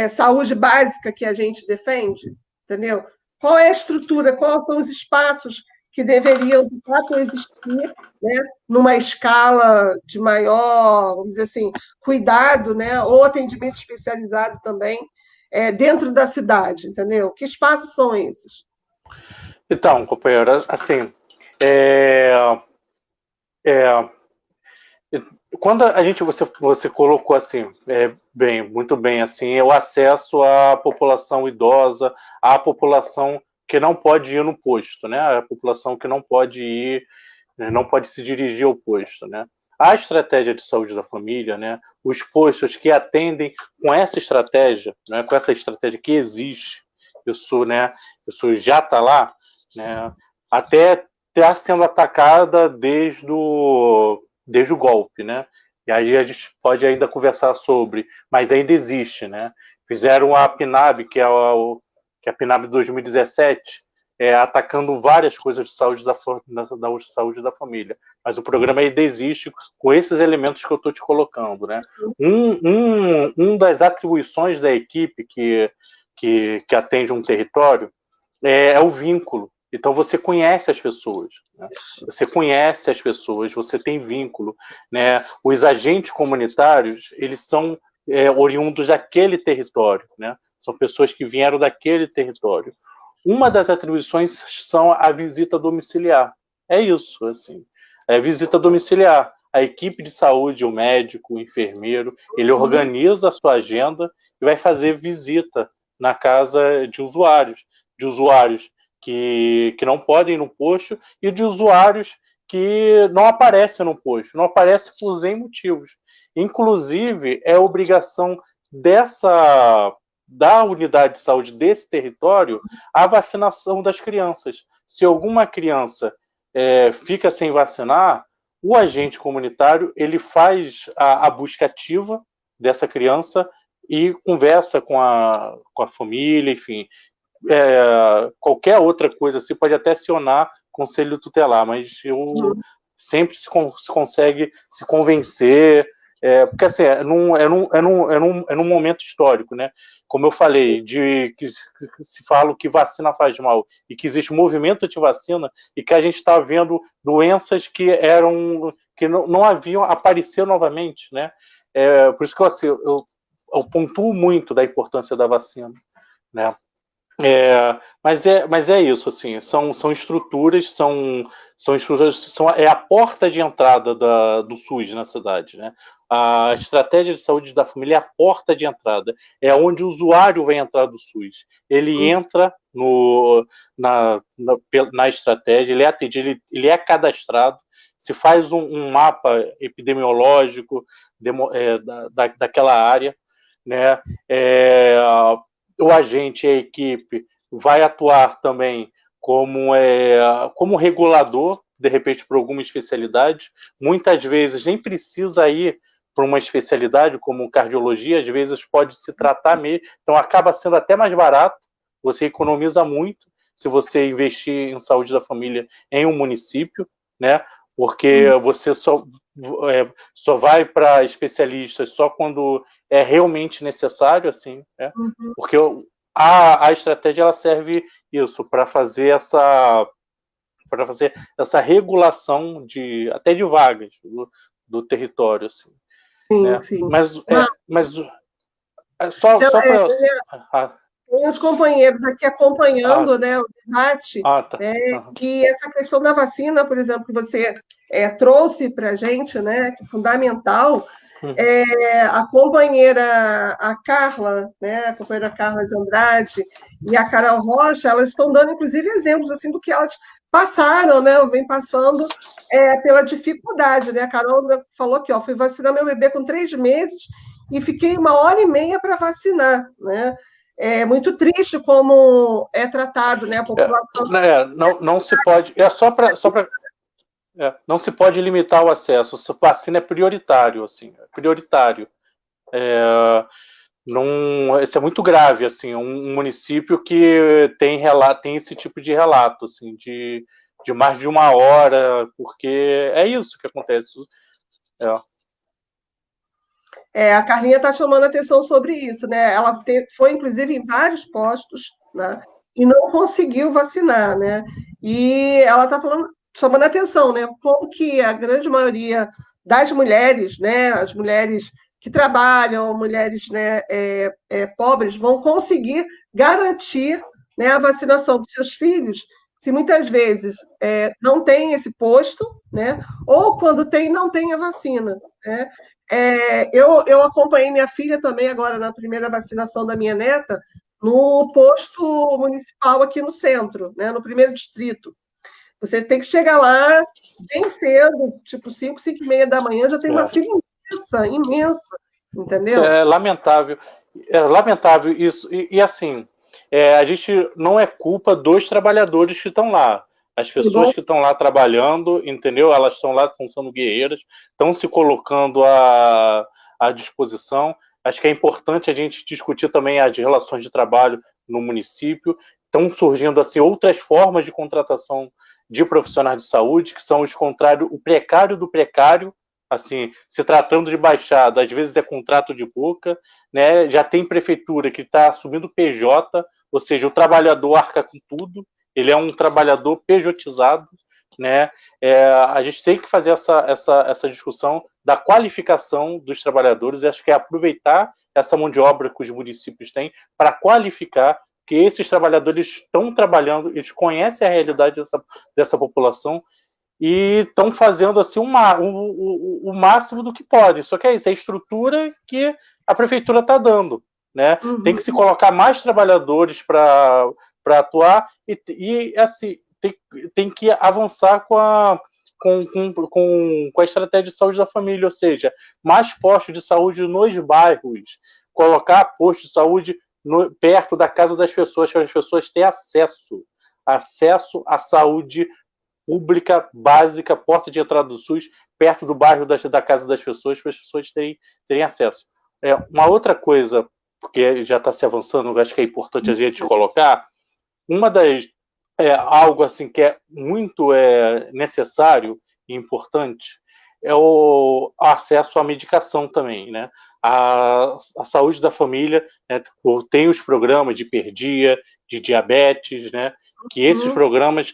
saúde básica que a gente defende, entendeu? Qual é a estrutura, quais são os espaços que deveriam, de fato, existir, né, numa escala de maior, vamos dizer assim, cuidado, né, ou atendimento especializado também, dentro da cidade, entendeu? Que espaços são esses? Então, companheira, assim, é, é, quando a gente você colocou assim, muito bem assim, é o acesso à população idosa, à população que não pode ir no posto, né? A população que não pode ir, não pode se dirigir ao posto, né? A estratégia de saúde da família, né? Os postos que atendem com essa estratégia, né? Com essa estratégia que existe, isso já está lá, né? Até está sendo atacada desde o golpe, né? E aí a gente pode ainda conversar sobre, mas ainda existe, né? Fizeram a PNAB, que é a PNAB de 2017, atacando várias coisas de saúde da saúde da família. Mas o programa ainda existe com esses elementos que eu estou te colocando, né? Um das atribuições da equipe que atende um território é o vínculo. Então você conhece as pessoas, né? Você conhece as pessoas, você tem vínculo, né? Os agentes comunitários, eles são oriundos daquele território, né? São pessoas que vieram daquele território. Uma das atribuições são a visita domiciliar. É isso, assim. É visita domiciliar. A equipe de saúde, o médico, o enfermeiro, ele organiza a sua agenda e vai fazer visita na casa de usuários que não podem ir no posto e de usuários que não aparecem no posto, não aparecem por N motivos. Inclusive, é obrigação da unidade de saúde desse território a vacinação das crianças. Se alguma criança fica sem vacinar, o agente comunitário ele faz a busca ativa dessa criança e conversa com a família, enfim, qualquer outra coisa, você pode até acionar conselho tutelar, mas sempre se consegue se convencer, porque assim, é num momento histórico, né? Como eu falei, que se fala que vacina faz mal e que existe movimento de vacina e que a gente está vendo doenças que não haviam aparecido novamente, né? Por isso que eu pontuo muito da importância da vacina, né? Mas é isso, assim, são estruturas, é a porta de entrada do SUS na cidade, né? A estratégia de saúde da família é a porta de entrada, é onde o usuário vai entrar do SUS. Ele entra na estratégia, ele é atendido, ele é cadastrado, se faz um mapa epidemiológico daquela área, né? O agente, a equipe, vai atuar também como regulador, de repente, por alguma especialidade. Muitas vezes nem precisa ir para uma especialidade como cardiologia, às vezes pode se tratar mesmo, então acaba sendo até mais barato, você economiza muito se você investir em saúde da família em um município, né? Porque você só vai para especialistas só quando é realmente necessário, assim, né? Porque a estratégia ela serve isso para fazer essa regulação até de vagas do território, assim, Sim, né? sim. Mas só Então, para tem os companheiros aqui acompanhando, né, o debate, tá. e essa questão da vacina, por exemplo, que você trouxe para a gente, né, que é fundamental, a companheira, a Carla, né, a companheira Carla de Andrade e a Carol Rocha, elas estão dando, inclusive, exemplos assim, do que elas passaram, né, vem passando pela dificuldade, né? A Carol falou que fui vacinar meu bebê com 3 meses e fiquei 1h30 para vacinar, né? É muito triste como é tratado, né, a população. Não se pode. Não se pode limitar o acesso. A vacina é prioritário, assim, é prioritário. isso é muito grave, assim, um município que tem esse tipo de relato, assim, de mais de uma hora, porque é isso que acontece. É. A Carlinha está chamando atenção sobre isso, né? Ela foi, inclusive, em vários postos, né? E não conseguiu vacinar, né? E ela está chamando atenção, né? Como que a grande maioria das mulheres, né? As mulheres que trabalham, mulheres, né, pobres, vão conseguir garantir, né, a vacinação dos seus filhos, se muitas vezes não tem esse posto, né? Ou quando tem, não tem a vacina, né? Eu acompanhei minha filha também agora na primeira vacinação da minha neta no posto municipal aqui no centro, né, no primeiro distrito. Você tem que chegar lá bem cedo, tipo 5, 5:30 da manhã, já tem uma É. fila imensa, imensa, Isso entendeu? é lamentável. É lamentável isso. E assim, a gente não é culpa dos trabalhadores que estão lá. As pessoas Igual que estão lá trabalhando, entendeu? Elas estão lá, estão sendo guerreiras, estão se colocando à disposição. Acho que é importante a gente discutir também as relações de trabalho no município. Estão surgindo assim outras formas de contratação de profissionais de saúde, que são o precário do precário, assim, se tratando de baixada, às vezes é contrato de boca, né? Já tem prefeitura que está assumindo PJ, ou seja, o trabalhador arca com tudo, ele é um trabalhador pejotizado, né? A gente tem que fazer essa discussão da qualificação dos trabalhadores, acho que é aproveitar essa mão de obra que os municípios têm para qualificar que esses trabalhadores estão trabalhando, eles conhecem a realidade dessa população e estão fazendo assim o máximo do que podem. Só que é isso, é a estrutura que a prefeitura está dando. Né? Tem que se colocar mais trabalhadores para atuar e assim, tem que avançar com a estratégia de saúde da família, ou seja, mais postos de saúde nos bairros, colocar postos de saúde perto da casa das pessoas, para as pessoas terem acesso à saúde pública, básica, porta de entrada do SUS, perto do bairro da casa das pessoas, para as pessoas terem acesso. Uma outra coisa, que já está se avançando, acho que é importante a gente colocar, uma das algo assim que é muito necessário e importante é o acesso à medicação também, né? A saúde da família, né, tem os programas de hiperdia, de diabetes, né? Que esses programas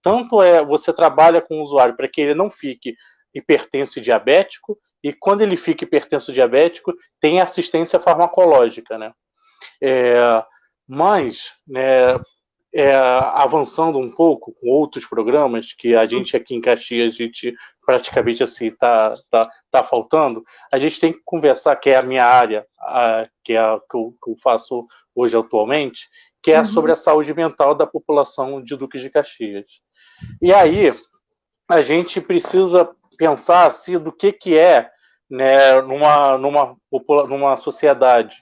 tanto você trabalha com o usuário para que ele não fique hipertenso e diabético, e quando ele fica hipertenso e diabético, tem assistência farmacológica, né? Mas, né, avançando um pouco com outros programas que a gente aqui em Caxias, a gente praticamente assim tá faltando, a gente tem que conversar, que é a minha área, que é a que eu faço hoje atualmente, que é sobre a saúde mental da população de Duque de Caxias. E aí, a gente precisa pensar assim, do que é, né, numa sociedade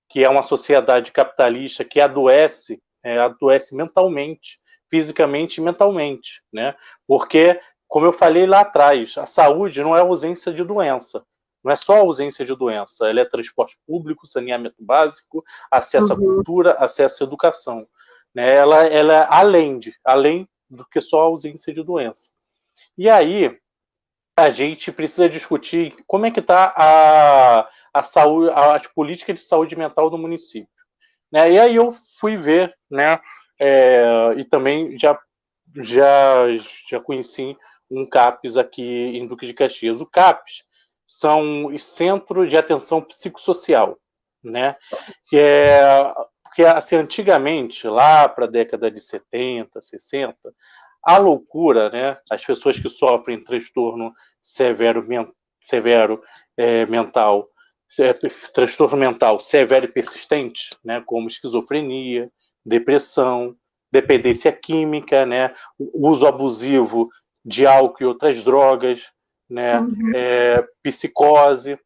que é uma sociedade capitalista que adoece mentalmente, fisicamente e mentalmente, né? Porque, como eu falei lá atrás, a saúde não é ausência de doença, não é só ausência de doença, ela é transporte público, saneamento básico, acesso à cultura, acesso à educação, né? Ela é além do que só ausência de doença. E aí, a gente precisa discutir como é que está a saúde, as políticas de saúde mental do município. Né? E aí eu fui ver, né? E também já conheci um CAPS aqui em Duque de Caxias. O CAPS são os Centros de Atenção Psicossocial, né? Porque assim, antigamente, lá para a década de 70, 60, a loucura, né? As pessoas que sofrem transtorno severo mental, transtorno mental severo e persistente, né? Como esquizofrenia, depressão, dependência química, né? O uso abusivo de álcool e outras drogas, né? Psicose.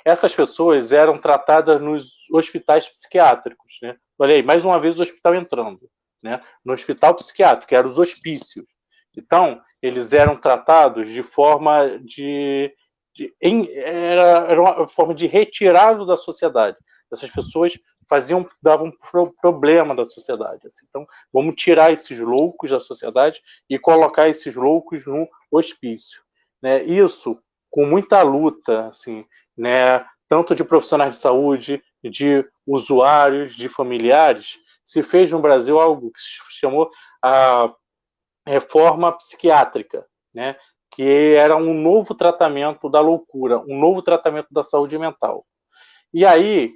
Essas pessoas eram tratadas nos hospitais psiquiátricos, né? Olha aí, mais uma vez o hospital entrando, né? No hospital psiquiátrico, que eram os hospícios. Então, eles eram tratados de forma era uma forma de retirá-lo da sociedade. Essas pessoas davam problema da sociedade. Assim. Então, vamos tirar esses loucos da sociedade e colocar esses loucos no hospício. Né? Isso com muita luta, assim, né? Tanto de profissionais de saúde, de usuários, de familiares, se fez no Brasil algo que se chamou a reforma psiquiátrica, né? Que era um novo tratamento da loucura, um novo tratamento da saúde mental. E aí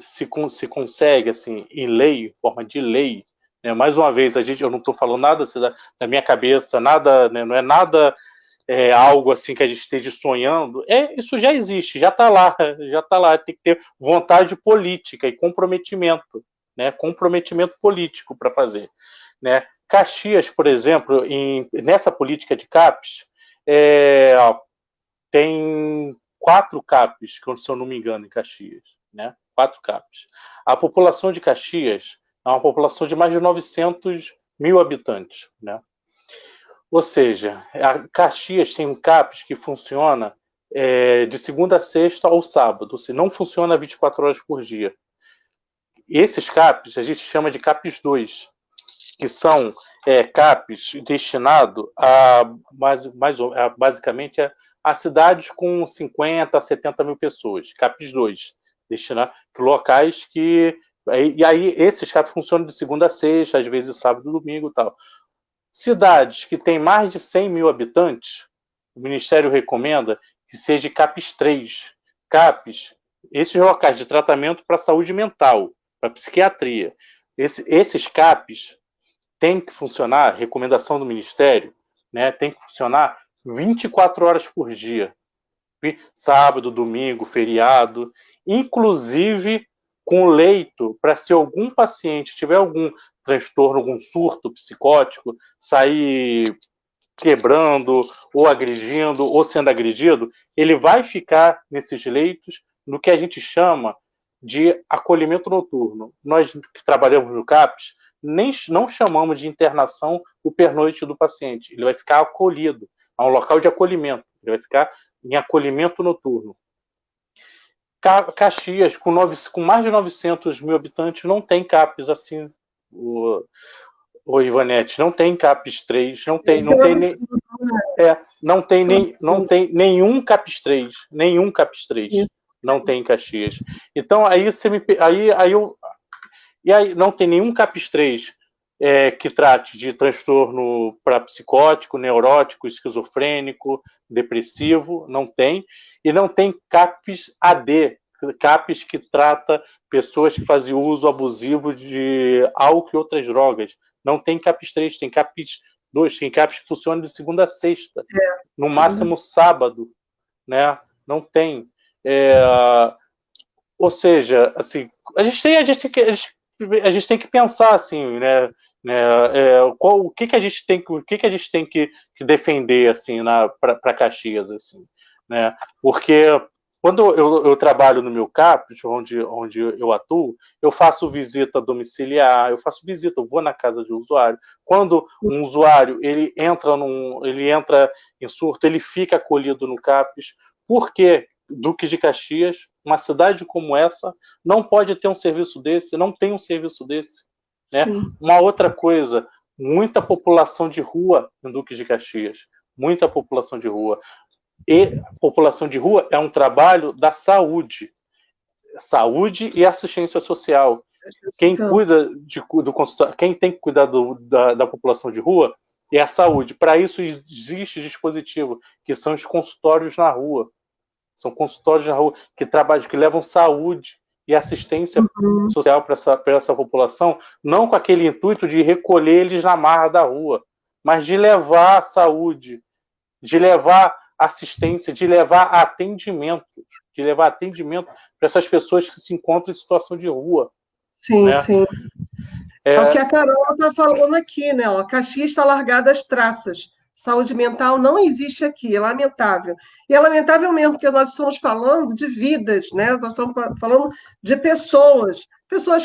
se consegue, assim, em lei, em forma de lei, né? Mais uma vez, eu não estou falando nada assim, da minha cabeça, nada, né? Não é nada algo assim que a gente esteja sonhando, isso já existe, já está lá, tem que ter vontade política e comprometimento, né? Comprometimento político para fazer, né? Caxias, por exemplo, nessa política de CAPES, tem 4 CAPES, se eu não me engano, em Caxias, né? 4 CAPES. A população de Caxias é uma população de mais de 900 mil habitantes, né? Ou seja, a Caxias tem um CAPES que funciona de segunda a sexta ao sábado, se não funciona 24 horas por dia. E esses CAPES a gente chama de CAPES 2, que são CAPES destinados basicamente a cidades com 50 a 70 mil pessoas, CAPES 2, destinados a locais que... E aí esses CAPES funcionam de segunda a sexta, às vezes sábado e domingo e tal. Cidades que têm mais de 100 mil habitantes, o Ministério recomenda que seja CAPES 3. CAPES, esses locais de tratamento para saúde mental, para psiquiatria. Esses CAPES têm que funcionar, recomendação do Ministério, né, tem que funcionar 24 horas por dia. Sábado, domingo, feriado, inclusive com leito para se algum paciente tiver algum transtorno, algum surto psicótico, sair quebrando, ou agredindo, ou sendo agredido, ele vai ficar nesses leitos no que a gente chama de acolhimento noturno. Nós que trabalhamos no CAPES, não chamamos de internação o pernoite do paciente. Ele vai ficar acolhido. É um local de acolhimento. Ele vai ficar em acolhimento noturno. Caxias, com mais de 900 mil habitantes, não tem CAPES assim, o Ivanete, não tem CAPES 3, não tem nenhum CAPES 3, não tem em Caxias. Então aí não tem nenhum CAPES 3 que trate de transtorno para psicótico, neurótico, esquizofrênico, depressivo, não tem. E não tem CAPES AD, CAPES que trata pessoas que fazem uso abusivo de álcool e outras drogas. Não tem CAPES 3, tem CAPES 2, tem CAPES que funcionam de segunda a sexta, no máximo sábado, né? Não tem. Ou seja, assim, a gente tem que pensar assim, né? O que a gente tem que defender assim para Caxias, assim, né? Porque quando eu trabalho no meu CAPES, onde eu atuo, eu faço visita domiciliar, eu vou na casa de um usuário. Quando um usuário ele entra em surto, ele fica acolhido no CAPES. Por quê? Duque de Caxias, uma cidade como essa, não pode ter um serviço desse, não tem um serviço desse. Né? Uma outra coisa, muita população de rua em Duque de Caxias, muita população de rua. E população de rua é um trabalho da saúde e assistência social. Quem cuida do consultório, quem tem que cuidar da população de rua é a saúde. Para isso existe dispositivo, que são os consultórios na rua. São consultórios na rua que levam saúde e assistência social para essa população, não com aquele intuito de recolher eles na marra da rua, mas de levar saúde, de levar assistência, de levar atendimento para essas pessoas que se encontram em situação de rua. Sim, né? Sim. É o que a Carol está falando aqui, né? Ó, Caxias está largada às traças. Saúde mental não existe aqui, é lamentável. E é lamentável mesmo, porque nós estamos falando de vidas, né? Nós estamos falando de pessoas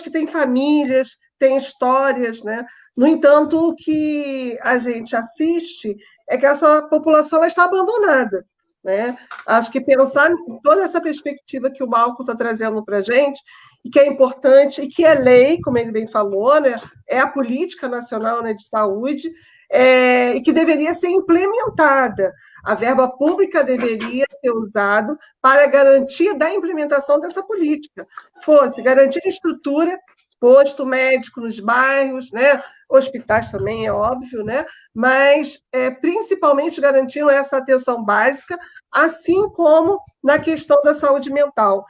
que têm famílias, têm histórias, né? No entanto, o que a gente assiste é que essa população ela está abandonada. né? Acho que pensar em toda essa perspectiva que o Malcolm está trazendo para a gente, e que é importante, e que é lei, como ele bem falou, né? É a política nacional, né, de saúde, e que deveria ser implementada. A verba pública deveria ser usada para garantia da implementação dessa política. Fosse garantir estrutura, posto médico nos bairros, né? Hospitais também, é óbvio, né? Mas principalmente garantindo essa atenção básica, assim como na questão da saúde mental.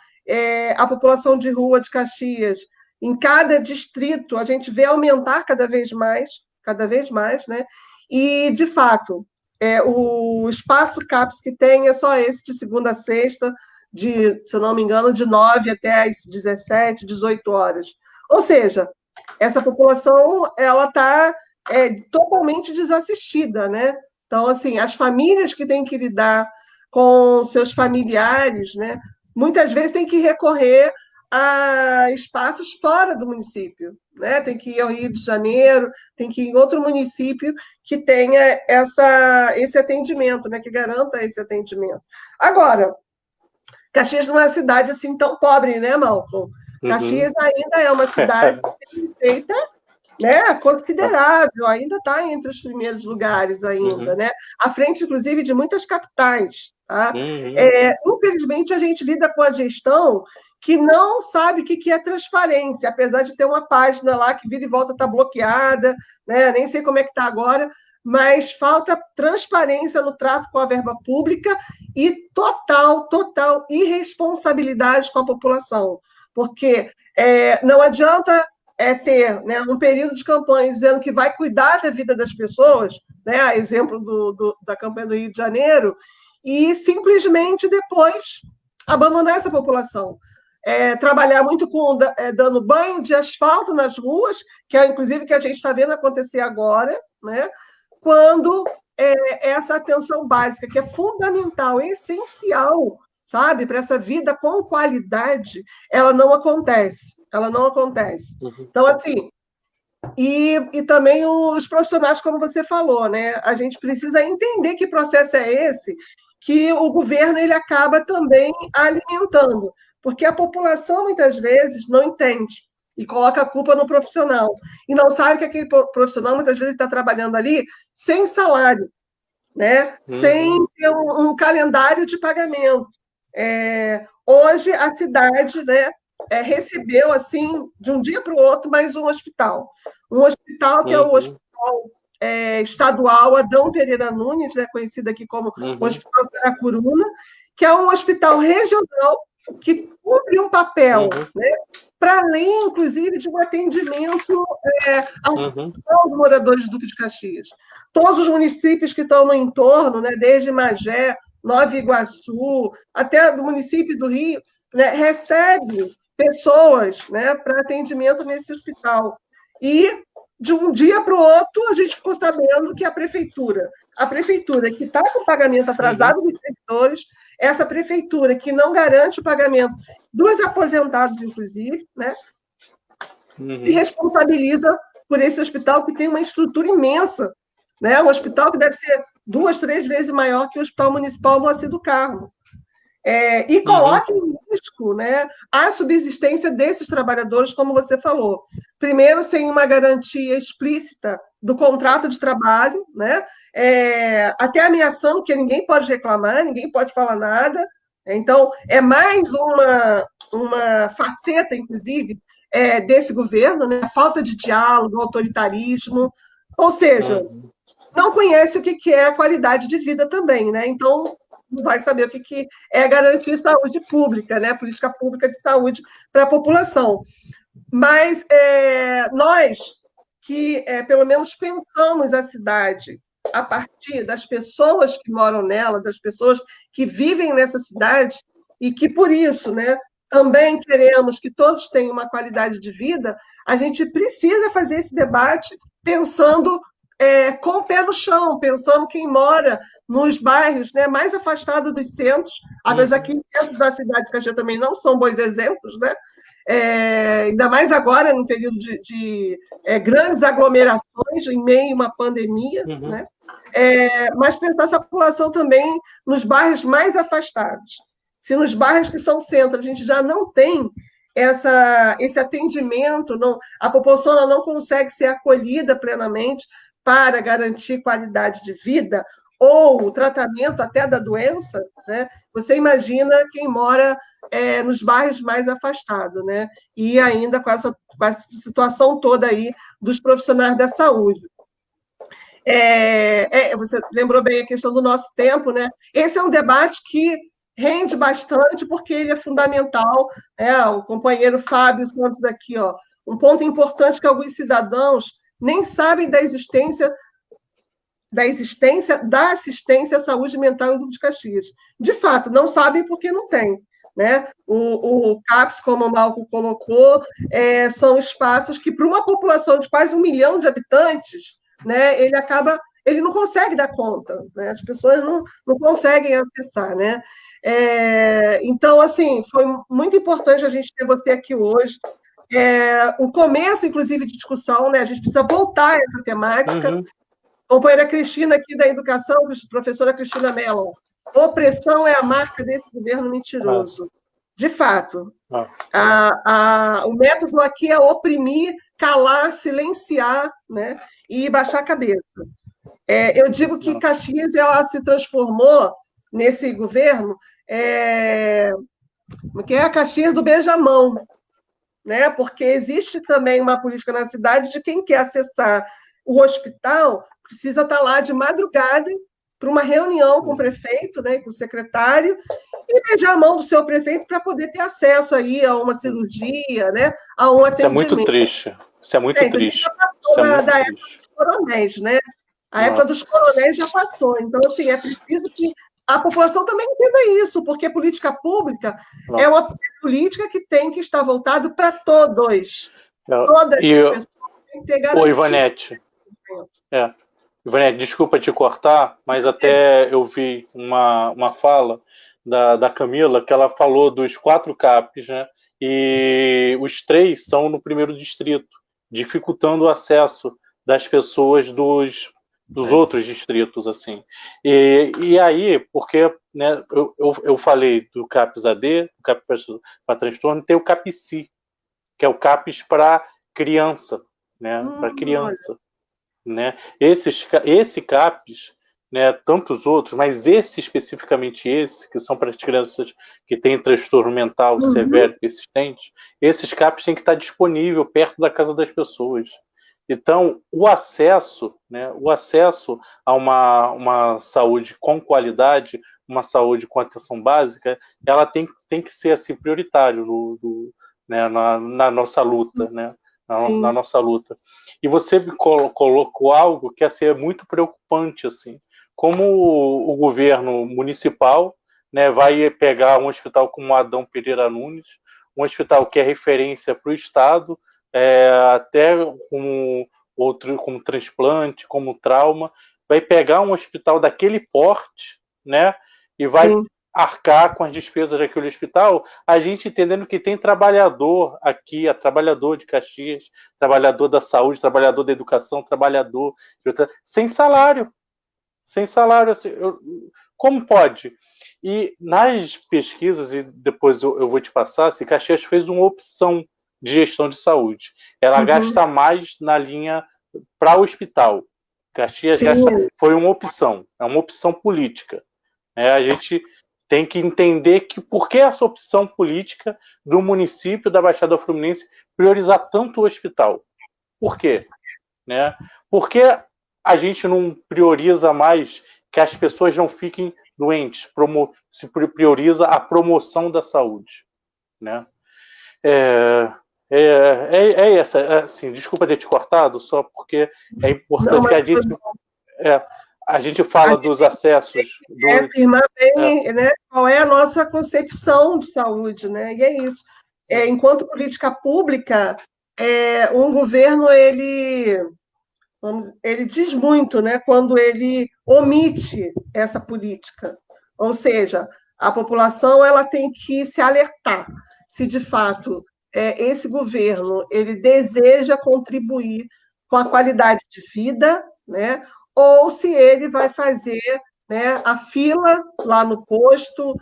A população de rua de Caxias, em cada distrito, a gente vê aumentar cada vez mais, né? E, de fato, o espaço CAPS que tem é só esse de segunda a sexta, se eu não me engano, de 9 até as 17, 18 horas. Ou seja, essa população ela está totalmente desassistida, né? Então, assim, as famílias que têm que lidar com seus familiares, né, muitas vezes têm que recorrer a espaços fora do município, né? Tem que ir ao Rio de Janeiro, tem que ir em outro município que tenha esse atendimento, né? Que garanta esse atendimento. Agora, Caxias não é uma cidade assim tão pobre, né, Malcolm? Caxias ainda é uma cidade que tem receita, né, considerável, ainda está entre os primeiros lugares ainda, né? À frente, inclusive, de muitas capitais. Tá? Infelizmente, a gente lida com a gestão que não sabe o que é transparência, apesar de ter uma página lá que vira e volta está bloqueada, né? Nem sei como é que está agora, mas falta transparência no trato com a verba pública e total irresponsabilidade com a população. Porque não adianta ter, né, um período de campanha dizendo que vai cuidar da vida das pessoas, né, a exemplo da campanha do Rio de Janeiro, e simplesmente depois abandonar essa população. Trabalhar muito dando banho de asfalto nas ruas, que é inclusive que a gente está vendo acontecer agora, né, quando essa atenção básica, que é fundamental, essencial, sabe, para essa vida com qualidade, ela não acontece. Então, assim, e também os profissionais, como você falou, né? A gente precisa entender que processo é esse que o governo ele acaba também alimentando, porque a população, muitas vezes, não entende e coloca a culpa no profissional, e não sabe que aquele profissional, muitas vezes, está trabalhando ali sem salário, né? Sem ter um calendário de pagamento. Hoje, a cidade, né, recebeu, assim, de um dia para o outro, mais um hospital. Um hospital que é o Hospital Estadual Adão Pereira Nunes, né, conhecido aqui como Hospital Saracuruna, que é um hospital regional que cumpre um papel, né, para além, inclusive, de um atendimento aos moradores do Duque de Caxias. Todos os municípios que estão no entorno, né, desde Magé, Nova Iguaçu, até do município do Rio, né, recebe pessoas, né, para atendimento nesse hospital. E, de um dia para o outro, a gente ficou sabendo que a prefeitura que está com o pagamento atrasado dos servidores, essa prefeitura que não garante o pagamento dos aposentados, inclusive, né, se responsabiliza por esse hospital que tem uma estrutura imensa, né, um hospital que deve ser 2, 3 vezes maior que o Hospital Municipal Moacir do Carmo. E coloca em risco, né, a subsistência desses trabalhadores, como você falou. Primeiro, sem uma garantia explícita do contrato de trabalho, né, até ameaçando que ninguém pode reclamar, ninguém pode falar nada. Então, é mais uma faceta, inclusive, desse governo, né, falta de diálogo, autoritarismo, ou seja, não conhece o que é a qualidade de vida também, né? Então, não vai saber o que é garantir saúde pública, né? Política pública de saúde para a população. Mas nós que, pelo menos, pensamos a cidade a partir das pessoas que moram nela, das pessoas que vivem nessa cidade, e que, por isso, né, também queremos que todos tenham uma qualidade de vida, a gente precisa fazer esse debate pensando com o pé no chão, pensando quem mora nos bairros, né, mais afastados dos centros, apesar que os centros da cidade de Caxias também não são bons exemplos, né? Ainda mais agora, no período de grandes aglomerações, em meio a uma pandemia, né? mas pensar essa população também nos bairros mais afastados. Se nos bairros que são centro a gente já não tem esse atendimento, a população ela não consegue ser acolhida plenamente para garantir qualidade de vida ou o tratamento até da doença, né? Você imagina quem mora nos bairros mais afastados, né? E ainda com essa situação toda aí dos profissionais da saúde. Você lembrou bem a questão do nosso tempo, né? Esse é um debate que rende bastante, porque ele é fundamental. O companheiro Fábio Santos aqui, ó, um ponto importante que alguns cidadãos nem sabem da existência da assistência à saúde mental em Duque de Caxias. De fato, não sabem porque não tem. Né? O CAPS, como o Malco colocou, são espaços que, para uma população de quase 1 milhão de habitantes, né, ele não consegue dar conta, né? As pessoas não conseguem acessar. Né? Então, assim, foi muito importante a gente ter você aqui hoje. O começo, inclusive, de discussão, né? A gente precisa voltar a essa temática. Uhum. Companheira Cristina, aqui da Educação, professora Cristina Mello. Opressão é a marca desse governo mentiroso. De fato. O método aqui é oprimir, calar, silenciar, né? E baixar a cabeça. Eu digo que Caxias ela se transformou, nesse governo, que é a Caxias do beijamão, né? Porque existe também uma política na cidade de quem quer acessar o hospital precisa estar lá de madrugada para uma reunião com o prefeito, né, com o secretário, e beijar a mão do seu prefeito para poder ter acesso aí a uma cirurgia, né, a um atendimento. Isso é muito triste. Isso é muito triste. Já passou da época dos coronéis, né? A época dos coronéis já passou. Então, assim, é preciso que a população também entenda isso, porque política pública é uma política que tem que estar voltada para todos. Todas as pessoas têm que ter garantia. Ô, Ivanete. Ivanete, desculpa te cortar, mas até eu vi uma fala da Camila, que ela falou dos 4 CAPs, né? E os 3 são no primeiro distrito, dificultando o acesso das pessoas dos outros distritos, assim. E aí, porque, né, eu falei do CAPS AD, do CAPS para transtorno, tem o CAPSI, que é o CAPS para criança, né? Para criança. Né? Esse CAPS, né, tantos outros, mas especificamente que são para as crianças que têm transtorno mental severo e persistente, esses CAPS têm que estar disponível perto da casa das pessoas. Então, o acesso a uma saúde com qualidade, uma saúde com atenção básica, ela tem que ser assim, prioritário né, na nossa luta, né? Na nossa luta. E você colocou algo que assim, é muito preocupante, assim, como o governo municipal, né, vai pegar um hospital como o Adão Pereira Nunes, um hospital que é referência para o Estado, até como transplante, como trauma, vai pegar um hospital daquele porte, né, e vai arcar com as despesas daquele hospital, a gente entendendo que tem trabalhador aqui, trabalhador de Caxias, trabalhador da saúde, trabalhador da educação, trabalhador sem salário. Sem salário. Assim, como pode? E nas pesquisas, e depois eu vou te passar, assim, Caxias fez uma opção de gestão de saúde. Ela gasta mais na linha para o hospital. Caxias foi uma opção, é uma opção política. A gente tem que entender por que essa opção política do município da Baixada Fluminense priorizar tanto o hospital. Por quê? Né? Por que a gente não prioriza mais que as pessoas não fiquem doentes? Se prioriza a promoção da saúde. Né? Assim, desculpa ter te cortado, só porque é importante que a gente fala dos acessos. Afirmar bem né, qual é a nossa concepção de saúde, né? E é isso. Enquanto política pública, um governo ele diz muito, né, quando ele omite essa política. Ou seja, a população ela tem que se alertar se de fato esse governo ele deseja contribuir com a qualidade de vida, né, ou se ele vai fazer, né, a fila lá no posto,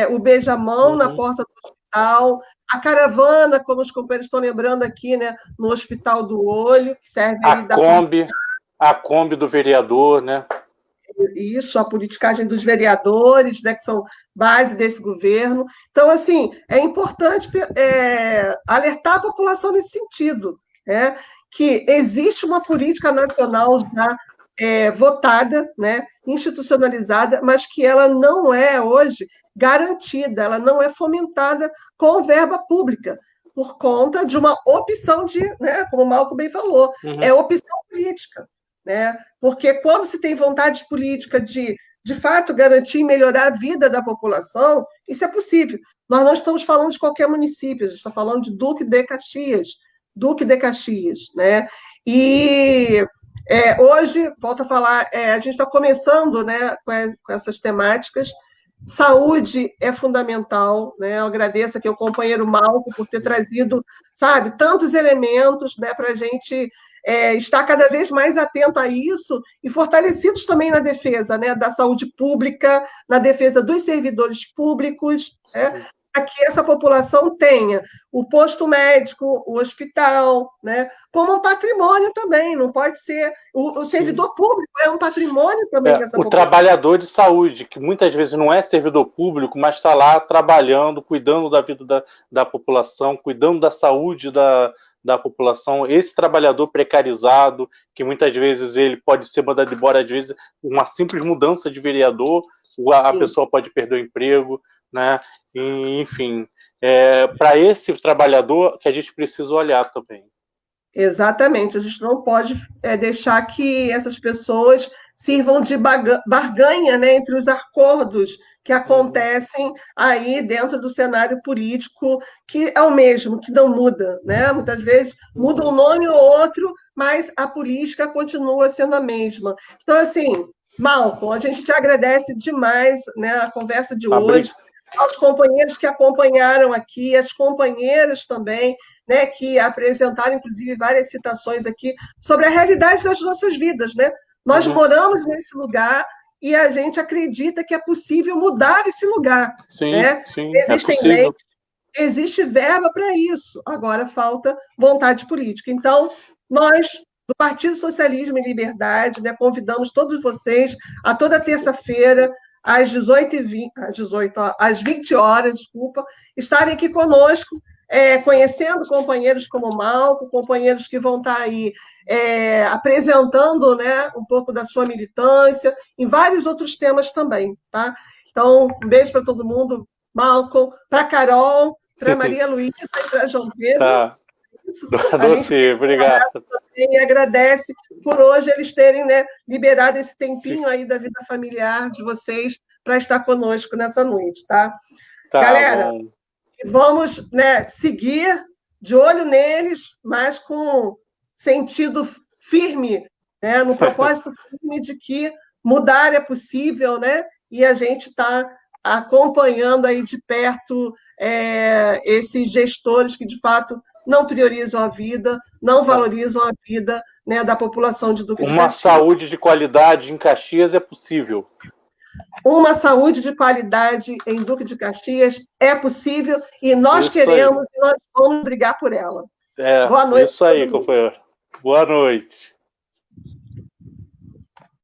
o beijamão na porta do hospital, a caravana, como os companheiros estão lembrando aqui, né, no Hospital do Olho, que serve aí a Kombi do vereador, né? Isso, a politicagem dos vereadores, né, que são base desse governo. Então, assim, é importante alertar a população nesse sentido, né, que existe uma política nacional já votada, né, institucionalizada, mas que ela não é hoje garantida, ela não é fomentada com verba pública, por conta de uma opção né, como o Malcolm bem falou, é opção política, né? Porque quando se tem vontade política de fato, garantir e melhorar a vida da população, isso é possível. Nós não estamos falando de qualquer município, a gente está falando de Duque de Caxias, né? E hoje, volto a falar, a gente está começando, né, com essas temáticas. Saúde é fundamental, né? Eu agradeço aqui ao companheiro Malco por ter trazido, sabe, tantos elementos, né, para a gente estar cada vez mais atento a isso e fortalecidos também na defesa, né, da saúde pública, na defesa dos servidores públicos, né, para que essa população tenha o posto médico, o hospital, né, como um patrimônio também, não pode ser... O servidor público é um patrimônio também dessa população. O trabalhador de saúde, que muitas vezes não é servidor público, mas está lá trabalhando, cuidando da vida da população, cuidando da saúde da população, esse trabalhador precarizado, que muitas vezes ele pode ser mandado embora, às vezes uma simples mudança de vereador, a pessoa pode perder o emprego, né? E, enfim, para esse trabalhador que a gente precisa olhar também. Exatamente, a gente não pode deixar que essas pessoas sirvam de barganha, né, entre os acordos que acontecem aí dentro do cenário político, que é o mesmo, que não muda, né? Muitas vezes muda um nome ou outro, mas a política continua sendo a mesma. Então, assim, Malcolm, a gente te agradece demais, né, a conversa de hoje, aos companheiros que acompanharam aqui, as companheiras também, né, que apresentaram, inclusive, várias citações aqui sobre a realidade das nossas vidas, né? Nós moramos nesse lugar e a gente acredita que é possível mudar esse lugar, sim, né? Sim, existem leis, existe verba para isso, agora falta vontade política. Então, nós, do Partido Socialismo e Liberdade, né, convidamos todos vocês a toda terça-feira, às 20 horas, estarem aqui conosco, conhecendo companheiros como o Malco, companheiros que vão estar aí apresentando, né, um pouco da sua militância, em vários outros temas também, tá? Então, um beijo para todo mundo, Malco, para Carol, para Maria Luísa e para João Pedro. Tá. Obrigado. E agradece por hoje eles terem, né, liberado esse tempinho aí da vida familiar de vocês para estar conosco nessa noite, tá? Galera, bom. Vamos, né, seguir de olho neles, mas com sentido firme, né, no propósito firme de que mudar é possível, né? E a gente está acompanhando aí de perto esses gestores que, de fato, não priorizam a vida, não valorizam a vida, né, da população de Duque de Caxias. Uma saúde de qualidade em Caxias é possível. Uma saúde de qualidade em Duque de Caxias é possível e nós queremos e nós vamos brigar por ela. Boa noite. Isso aí, companheiro. Boa noite.